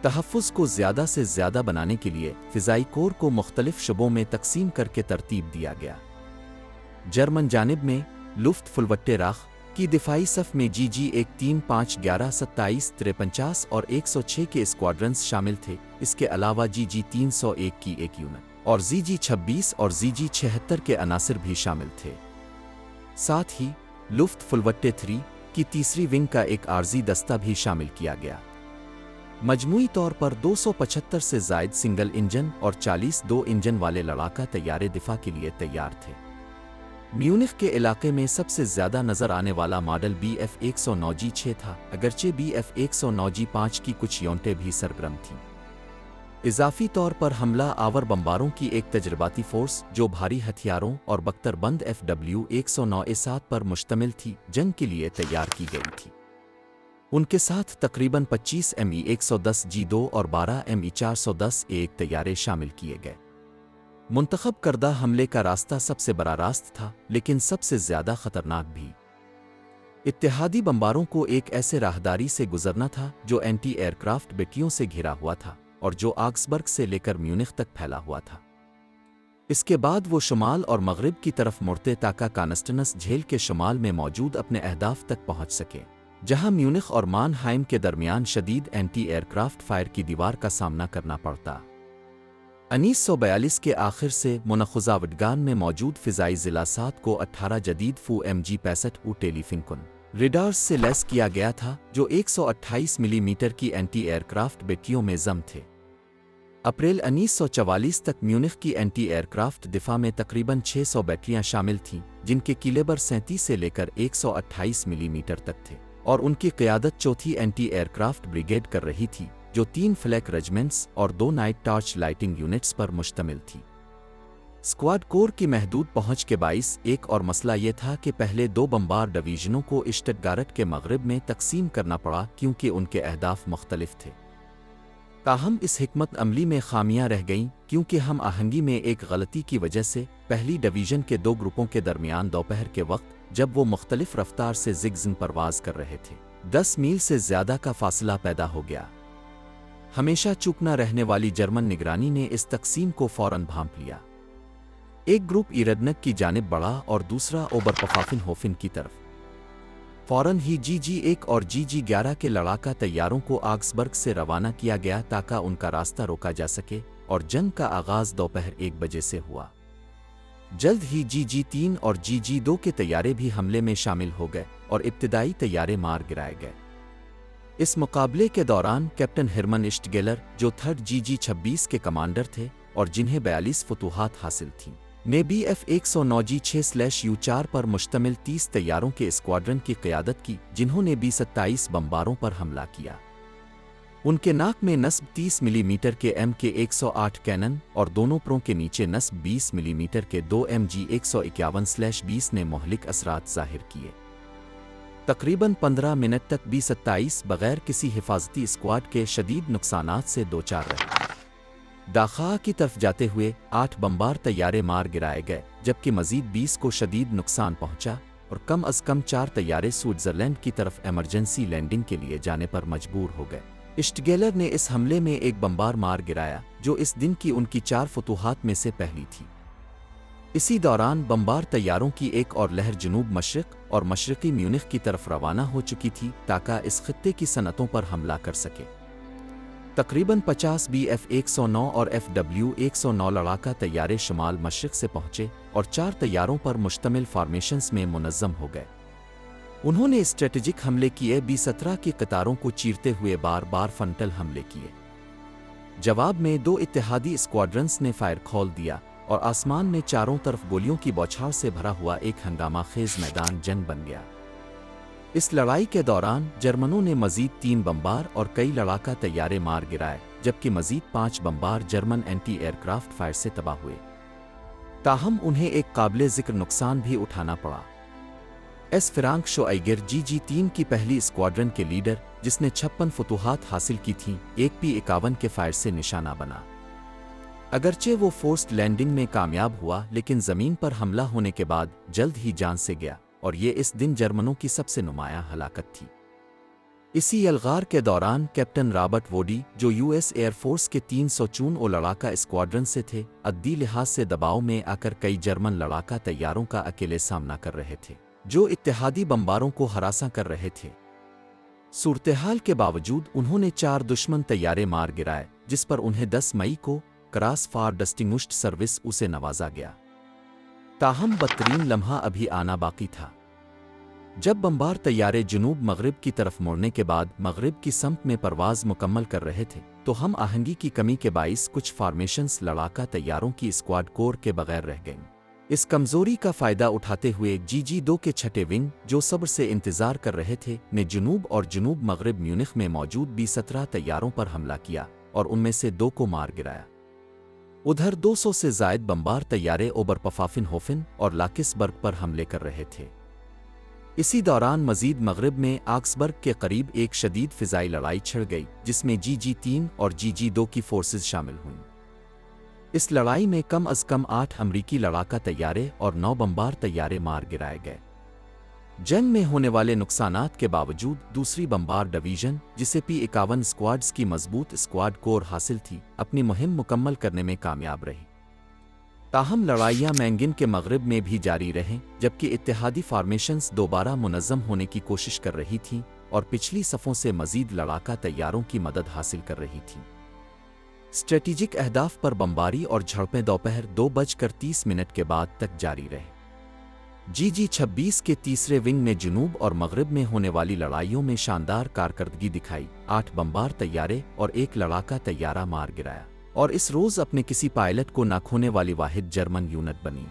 तहफ़्फ़ुज़ को ज़्यादा से ज़्यादा बनाने के लिए फ़िज़ाई कोर को मुख्तलिफ शुबों में तकसीम करके तरतीब दिया गया। जर्मन जानिब में लुफ्तफ़ुल्वट्टे राख की दिफाई सफ़ में GG-1, 3, 5, 11, 27, 53 और 106 के स्क्वाड्रन्स शामिल थे। इसके अलावा GG-301 की एक यूनिट और ZG-26 और ZG-76 के अनासिर भी शामिल थे। साथ ही लुफ्तफ़ुल्वट्टे 3 की तीसरी विंग का एक आर्जी दस्ता भी शामिल किया गया। मजमूई तौर पर 275 से ज़ायद सिंगल इंजन और 40 दो इंजन वाले लड़ाका तैयारे दिफा के लिए तैयार थे। म्यूनिख के इलाके में सबसे ज़्यादा नज़र आने वाला मॉडल Bf-109G6 था, अगरचे Bf-109G5 की कुछ यूनिटें भी सरगर्म थीं। इजाफी तौर पर हमला आवर बमबारों की एक तजर्बाती फ़ोर्स, जो भारी हथियारों और बख्तरबंद FW-109A7 पर मुश्तमिल थी, जंग के लिए तैयार की गई थी। उनके साथ तकरीबन 25 ME-110G2 और 12 ME-410A1 तैयारे शामिल किए गए। मुंतखब करदा हमले का रास्ता सबसे बड़ा रास्त था, लेकिन सबसे ज़्यादा ख़तरनाक भी। इत्तेहादी बमबारों को एक ऐसे राहदारी से गुजरना था जो एंटी एयरक्राफ्ट बेटियों से घिरा हुआ था और जो आग्सबर्ग से लेकर म्यूनिख तक फैला हुआ था। इसके बाद वो शुमाल और मगरिब की तरफ मुड़ते ताकि कानस्टनस झील के शुमाल में मौजूद अपने अहदाफ तक पहुंच सके, जहां म्यूनिख और मानहाइम के दरमियान शदीद एंटी एयरक्राफ्ट फायर की दीवार का सामना करना पड़ता। 1942 के आखिर से मुनख़ुज़ा वडगान में मौजूद फ़िज़ाई ज़िला 7 को 18 जदीद फ़ू MG-65 टेलीफिंकुन रेडार्स से लैस किया गया था, जो 128 मिलीमीटर की एंटी एयरक्राफ्ट बेटियों में ज़म थे। अप्रैल 1944 तक म्यूनिख की एंटी एयरक्राफ्ट दिफा में तकरीबन 600 बैटरियां शामिल थीं, जिनके किलेबर 37 से लेकर 128 मिलीमीटर तक थे, और उनकी क़यादत चौथी एंटी एयरक्राफ्ट ब्रिगेड कर रही थी, जो 3 फ्लैक रेजिमेंट्स और 2 नाइट टॉर्च लाइटिंग यूनिट्स पर मुश्तमिल थी। اسکواڈ کور کی محدود پہنچ کے باعث ایک اور مسئلہ یہ تھا کہ پہلے 2 بمبار ڈویژنوں کو اشٹٹگارٹ کے مغرب میں تقسیم کرنا پڑا کیونکہ ان کے اہداف مختلف تھے۔ تاہم اس حکمت عملی میں خامیاں رہ گئیں کیونکہ ہم آہنگی میں ایک غلطی کی وجہ سے پہلی ڈویژن کے 2 گروپوں کے درمیان دوپہر کے وقت جب وہ مختلف رفتار سے زگزگ پرواز کر رہے تھے 10 میل سے زیادہ کا فاصلہ پیدا ہو گیا۔ ہمیشہ چوک نہ رہنے والی جرمن نگرانی نے اس تقسیم کو فوراً بھانپ لیا۔ ایک گروپ ایردنک کی جانب بڑھا اور دوسرا اوبرپفافن ہوفن کی طرف۔ فوراً ہی GG-1 اور GG-11 کے لڑاکا طیاروں کو آگسبرگ سے روانہ کیا گیا تاکہ ان کا راستہ روکا جا سکے اور جنگ کا آغاز دوپہر 1 بجے سے ہوا۔ جلد ہی GG-3 اور GG-2 کے طیارے بھی حملے میں شامل ہو گئے اور ابتدائی طیارے مار گرائے گئے۔ اس مقابلے کے دوران کیپٹن ہرمن اشٹگیلر جو 3rd GG-26 کے کمانڈر تھے اور جنہیں 42 فتوحات حاصل تھیں، نے BF-109 G6/U4 پر مشتمل 30 طیاروں کے اسکواڈرن کی قیادت کی جنہوں نے B-27 بمباروں پر حملہ کیا۔ ان کے ناک میں نصب 30 ملی میٹر کے MK-108 کینن اور دونوں پروں کے نیچے نصب 20 ملی میٹر کے 2 MG-151/20 نے مہلک اثرات ظاہر کیے۔ تقریباً 15 منٹ تک B-27 بغیر کسی حفاظتی اسکواڈ کے شدید نقصانات سے دوچار رہے۔ داخا کی طرف جاتے ہوئے 8 بمبار طیارے مار گرائے گئے جبکہ مزید 20 کو شدید نقصان پہنچا اور کم از کم 4 طیارے سوئٹزرلینڈ کی طرف ایمرجنسی لینڈنگ کے لیے جانے پر مجبور ہو گئے۔ اشٹگیلر نے اس حملے میں ایک بمبار مار گرایا جو اس دن کی ان کی 4 فتوحات میں سے پہلی تھی۔ اسی دوران بمبار طیاروں کی ایک اور لہر جنوب مشرق اور مشرقی میونخ کی طرف روانہ ہو چکی تھی تاکہ اس خطے کی صنعتوں پر حملہ کر سکے۔ تقریباً 50 BF-109 اور FW-109 لڑاکا طیارے شمال مشرق سے پہنچے اور 4 طیاروں پر مشتمل فارمیشنز میں منظم ہو گئے۔ انہوں نے اسٹریٹجک حملے کیے، B-17 کی قطاروں کو چیرتے ہوئے بار بار فرنٹل حملے کیے۔ جواب میں 2 اتحادی اسکواڈرنز نے فائر کھول دیا اور آسمان میں چاروں طرف گولیوں کی بوچھار سے بھرا ہوا ایک ہنگامہ خیز میدان جنگ بن گیا۔ اس لڑائی کے دوران جرمنوں نے مزید 3 بمبار اور کئی لڑاکا طیارے مار گرائے جبکہ مزید 5 bomber German anti aircraft fire سے تباہ ہوئے۔ تاہم انہیں ایک قابل ذکر نقصان بھی اٹھانا پڑا۔ فرانک شوائگر GG-3 کی پہلی اسکواڈرن کے لیڈر جس نے 56 فتوحات حاصل کی تھیں ایک P-51 کے فائر سے نشانہ بنا۔ اگرچہ وہ فورسڈ لینڈنگ میں کامیاب ہوا لیکن زمین پر حملہ ہونے کے بعد جلد ہی جان سے گیا اور یہ اس دن جرمنوں کی سب سے نمایاں ہلاکت تھی۔ اسی الغار کے دوران کیپٹن رابرٹ ووڈی جو US ایئر فورس کے 304 لڑاکا اسکواڈرن سے تھے عددی لحاظ سے دباؤ میں آ کر کئی جرمن لڑاکا طیاروں کا اکیلے سامنا کر رہے تھے جو اتحادی بمباروں کو ہراساں کر رہے تھے۔ صورتحال کے باوجود انہوں نے 4 دشمن طیارے مار گرائے جس پر انہیں 10 مئی کو کراس فار ڈسٹنگوشڈ سروس اسے نوازا گیا۔ تاہم بدترین لمحہ ابھی آنا باقی تھا۔ جب بمبار طیارے جنوب مغرب کی طرف مڑنے کے بعد مغرب کی سمت میں پرواز مکمل کر رہے تھے تو ہم آہنگی کی کمی کے باعث کچھ فارمیشنز لڑاکا طیاروں کی اسکواڈ کور کے بغیر رہ گئیں۔ اس کمزوری کا فائدہ اٹھاتے ہوئے GG-2 کے چھٹے ونگ جو صبر سے انتظار کر رہے تھے نے جنوب اور جنوب مغرب میونخ میں موجود B-17 طیاروں پر حملہ کیا اور ان میں سے 2 کو مار گرایا۔ ادھر 200 سے زائد بمبار طیارے اوبرپفافن ہوفن اور لاکسبرگ پر حملے کر رہے تھے۔ اسی دوران مزید مغرب میں آگسبرگ کے قریب ایک شدید فضائی لڑائی چھڑ گئی جس میں GG-3 اور GG-2 کی فورسز شامل ہوئیں۔ اس لڑائی میں کم از کم 8 امریکی لڑاکا طیارے اور 9 بمبار طیارے مار گرائے گئے۔ جنگ میں ہونے والے نقصانات کے باوجود دوسری بمبار ڈویژن جسے P-51 اسکواڈز کی مضبوط اسکواڈ کور حاصل تھی اپنی مہم مکمل کرنے میں کامیاب رہی۔ تاہم لڑائیاں مینگن کے مغرب میں بھی جاری رہیں جبکہ اتحادی فارمیشنز دوبارہ منظم ہونے کی کوشش کر رہی تھیں اور پچھلی صفوں سے مزید لڑاکا طیاروں کی مدد حاصل کر رہی تھیں۔ اسٹریٹجک اہداف پر بمباری اور جھڑپیں دوپہر 2:30 کے بعد تک جاری رہے۔ GG-26 کے تیسرے ونگ نے جنوب اور مغرب میں ہونے والی لڑائیوں میں شاندار کارکردگی دکھائی، 8 بمبار طیارے اور 1 لڑاکا طیارہ مار گرایا اور اس روز اپنے کسی پائلٹ کو نہ کھونے والی واحد جرمن یونٹ بنی۔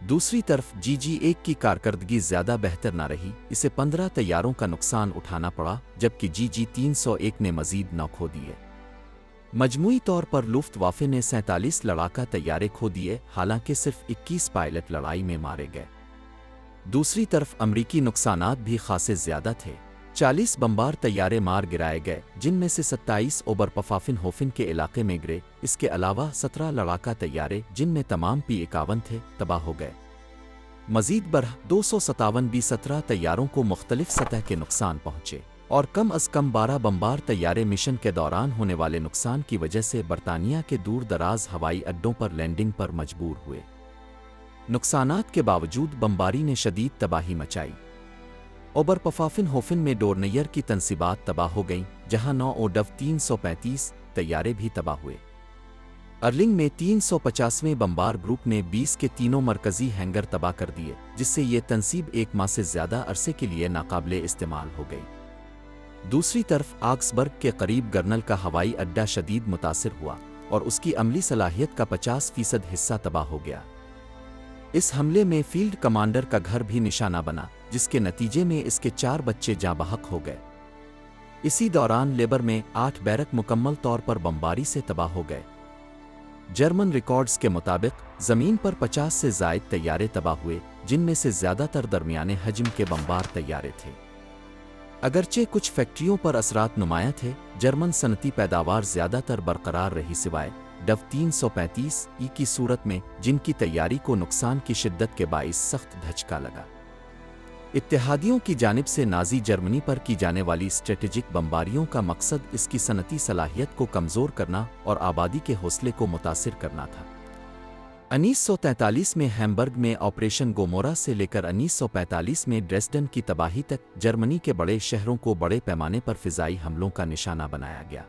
دوسری طرف GG-1 کی کارکردگی زیادہ بہتر نہ رہی، اسے 15 طیاروں کا نقصان اٹھانا پڑا جبکہ GG-301 نے مزید 9 کھو دیے۔ مجموعی طور پر لوفتوافے نے 47 لڑاکا طیارے کھو دیے، حالانکہ صرف 21 پائلٹ لڑائی میں مارے گئے۔ دوسری طرف امریکی نقصانات بھی خاصے زیادہ تھے۔ 40 بمبار طیارے مار گرائے گئے، جن میں سے 27 اوبرپفافن ہوفن کے علاقے میں گرے۔ اس کے علاوہ 17 لڑاکا طیارے، جن میں تمام P-51 تھے، تباہ ہو گئے۔ مزید برہ 257 B-17 طیاروں کو مختلف سطح کے نقصان پہنچے، اور کم از کم 12 بمبار طیارے مشن کے دوران ہونے والے نقصان کی وجہ سے برطانیہ کے دور دراز ہوائی اڈوں پر لینڈنگ پر مجبور ہوئے۔ نقصانات کے باوجود بمباری نے شدید تباہی مچائی۔ اوبرپفافن ہوفن میں ڈورنیئر کی تنصیبات تباہ ہو گئیں، جہاں 9 اوڈو 335 طیارے بھی تباہ ہوئے۔ ارلنگ میں 350ویں بمبار گروپ نے 20 کے تینوں مرکزی ہینگر تباہ کر دیے، جس سے یہ تنصیب 1 ماہ سے زیادہ عرصے کے لیے ناقابل استعمال ہو گئی۔ دوسری طرف آکسبرگ کے قریب گرنل کا ہوائی اڈہ شدید متاثر ہوا، اور اس کی عملی صلاحیت کا 50% حصہ تباہ ہو گیا۔ اس حملے میں فیلڈ کمانڈر کا گھر بھی نشانہ بنا، جس کے نتیجے میں اس کے 4 بچے جاں بحق ہو گئے۔ اسی دوران لیبر میں 8 بیرک مکمل طور پر بمباری سے تباہ ہو گئے۔ جرمن ریکارڈز کے مطابق زمین پر 50 سے زائد طیارے تباہ ہوئے، جن میں سے زیادہ تر درمیانے حجم کے بمبار طیارے تھے۔ اگرچہ کچھ فیکٹریوں پر اثرات نمایاں تھے، جرمن صنعتی پیداوار زیادہ تر برقرار رہی سوائے ڈو 335 کی صورت میں، جن کی تیاری کو نقصان کی شدت کے باعث سخت دھچکا لگا۔ اتحادیوں کی جانب سے نازی جرمنی پر کی جانے والی اسٹریٹجک بمباریوں کا مقصد اس کی صنعتی صلاحیت کو کمزور کرنا اور آبادی کے حوصلے کو متاثر کرنا تھا۔ 1943 میں ہیمبرگ میں آپریشن گومورا سے لے کر 1945 میں ڈریسڈن کی تباہی تک جرمنی کے بڑے شہروں کو بڑے پیمانے پر فضائی حملوں کا نشانہ بنایا گیا۔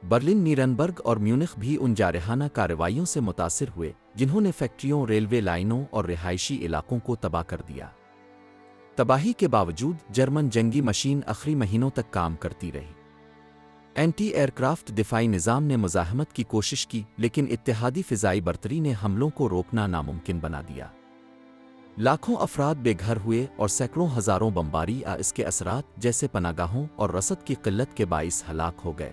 برلن، نیرنبرگ اور میونخ بھی ان جارحانہ کارروائیوں سے متاثر ہوئے، جنہوں نے فیکٹریوں، ریلوے لائنوں اور رہائشی علاقوں کو تباہ کر دیا۔ تباہی کے باوجود جرمن جنگی مشین آخری مہینوں تک کام کرتی رہی۔ اینٹی ایئر کرافٹ دفاعی نظام نے مزاحمت کی کوشش کی، لیکن اتحادی فضائی برتری نے حملوں کو روکنا ناممکن بنا دیا۔ لاکھوں افراد بے گھر ہوئے اور سینکڑوں ہزاروں بمباری اس کے اثرات جیسے پناگاہوں اور رسد کی قلت کے باعث ہلاک ہو گئے۔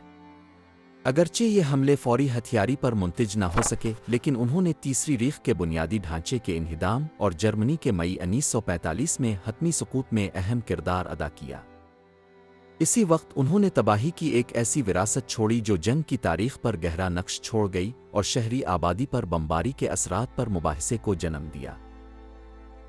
اگرچہ یہ حملے فوری ہتھیاری پر منتج نہ ہو سکے، لیکن انہوں نے تیسری ریخ کے بنیادی ڈھانچے کے انہدام اور جرمنی کے مئی 1945 میں حتمی سقوط میں اہم کردار ادا کیا۔ اسی وقت انہوں نے تباہی کی ایک ایسی وراثت چھوڑی جو جنگ کی تاریخ پر گہرا نقش چھوڑ گئی اور شہری آبادی پر بمباری کے اثرات پر مباحثے کو جنم دیا۔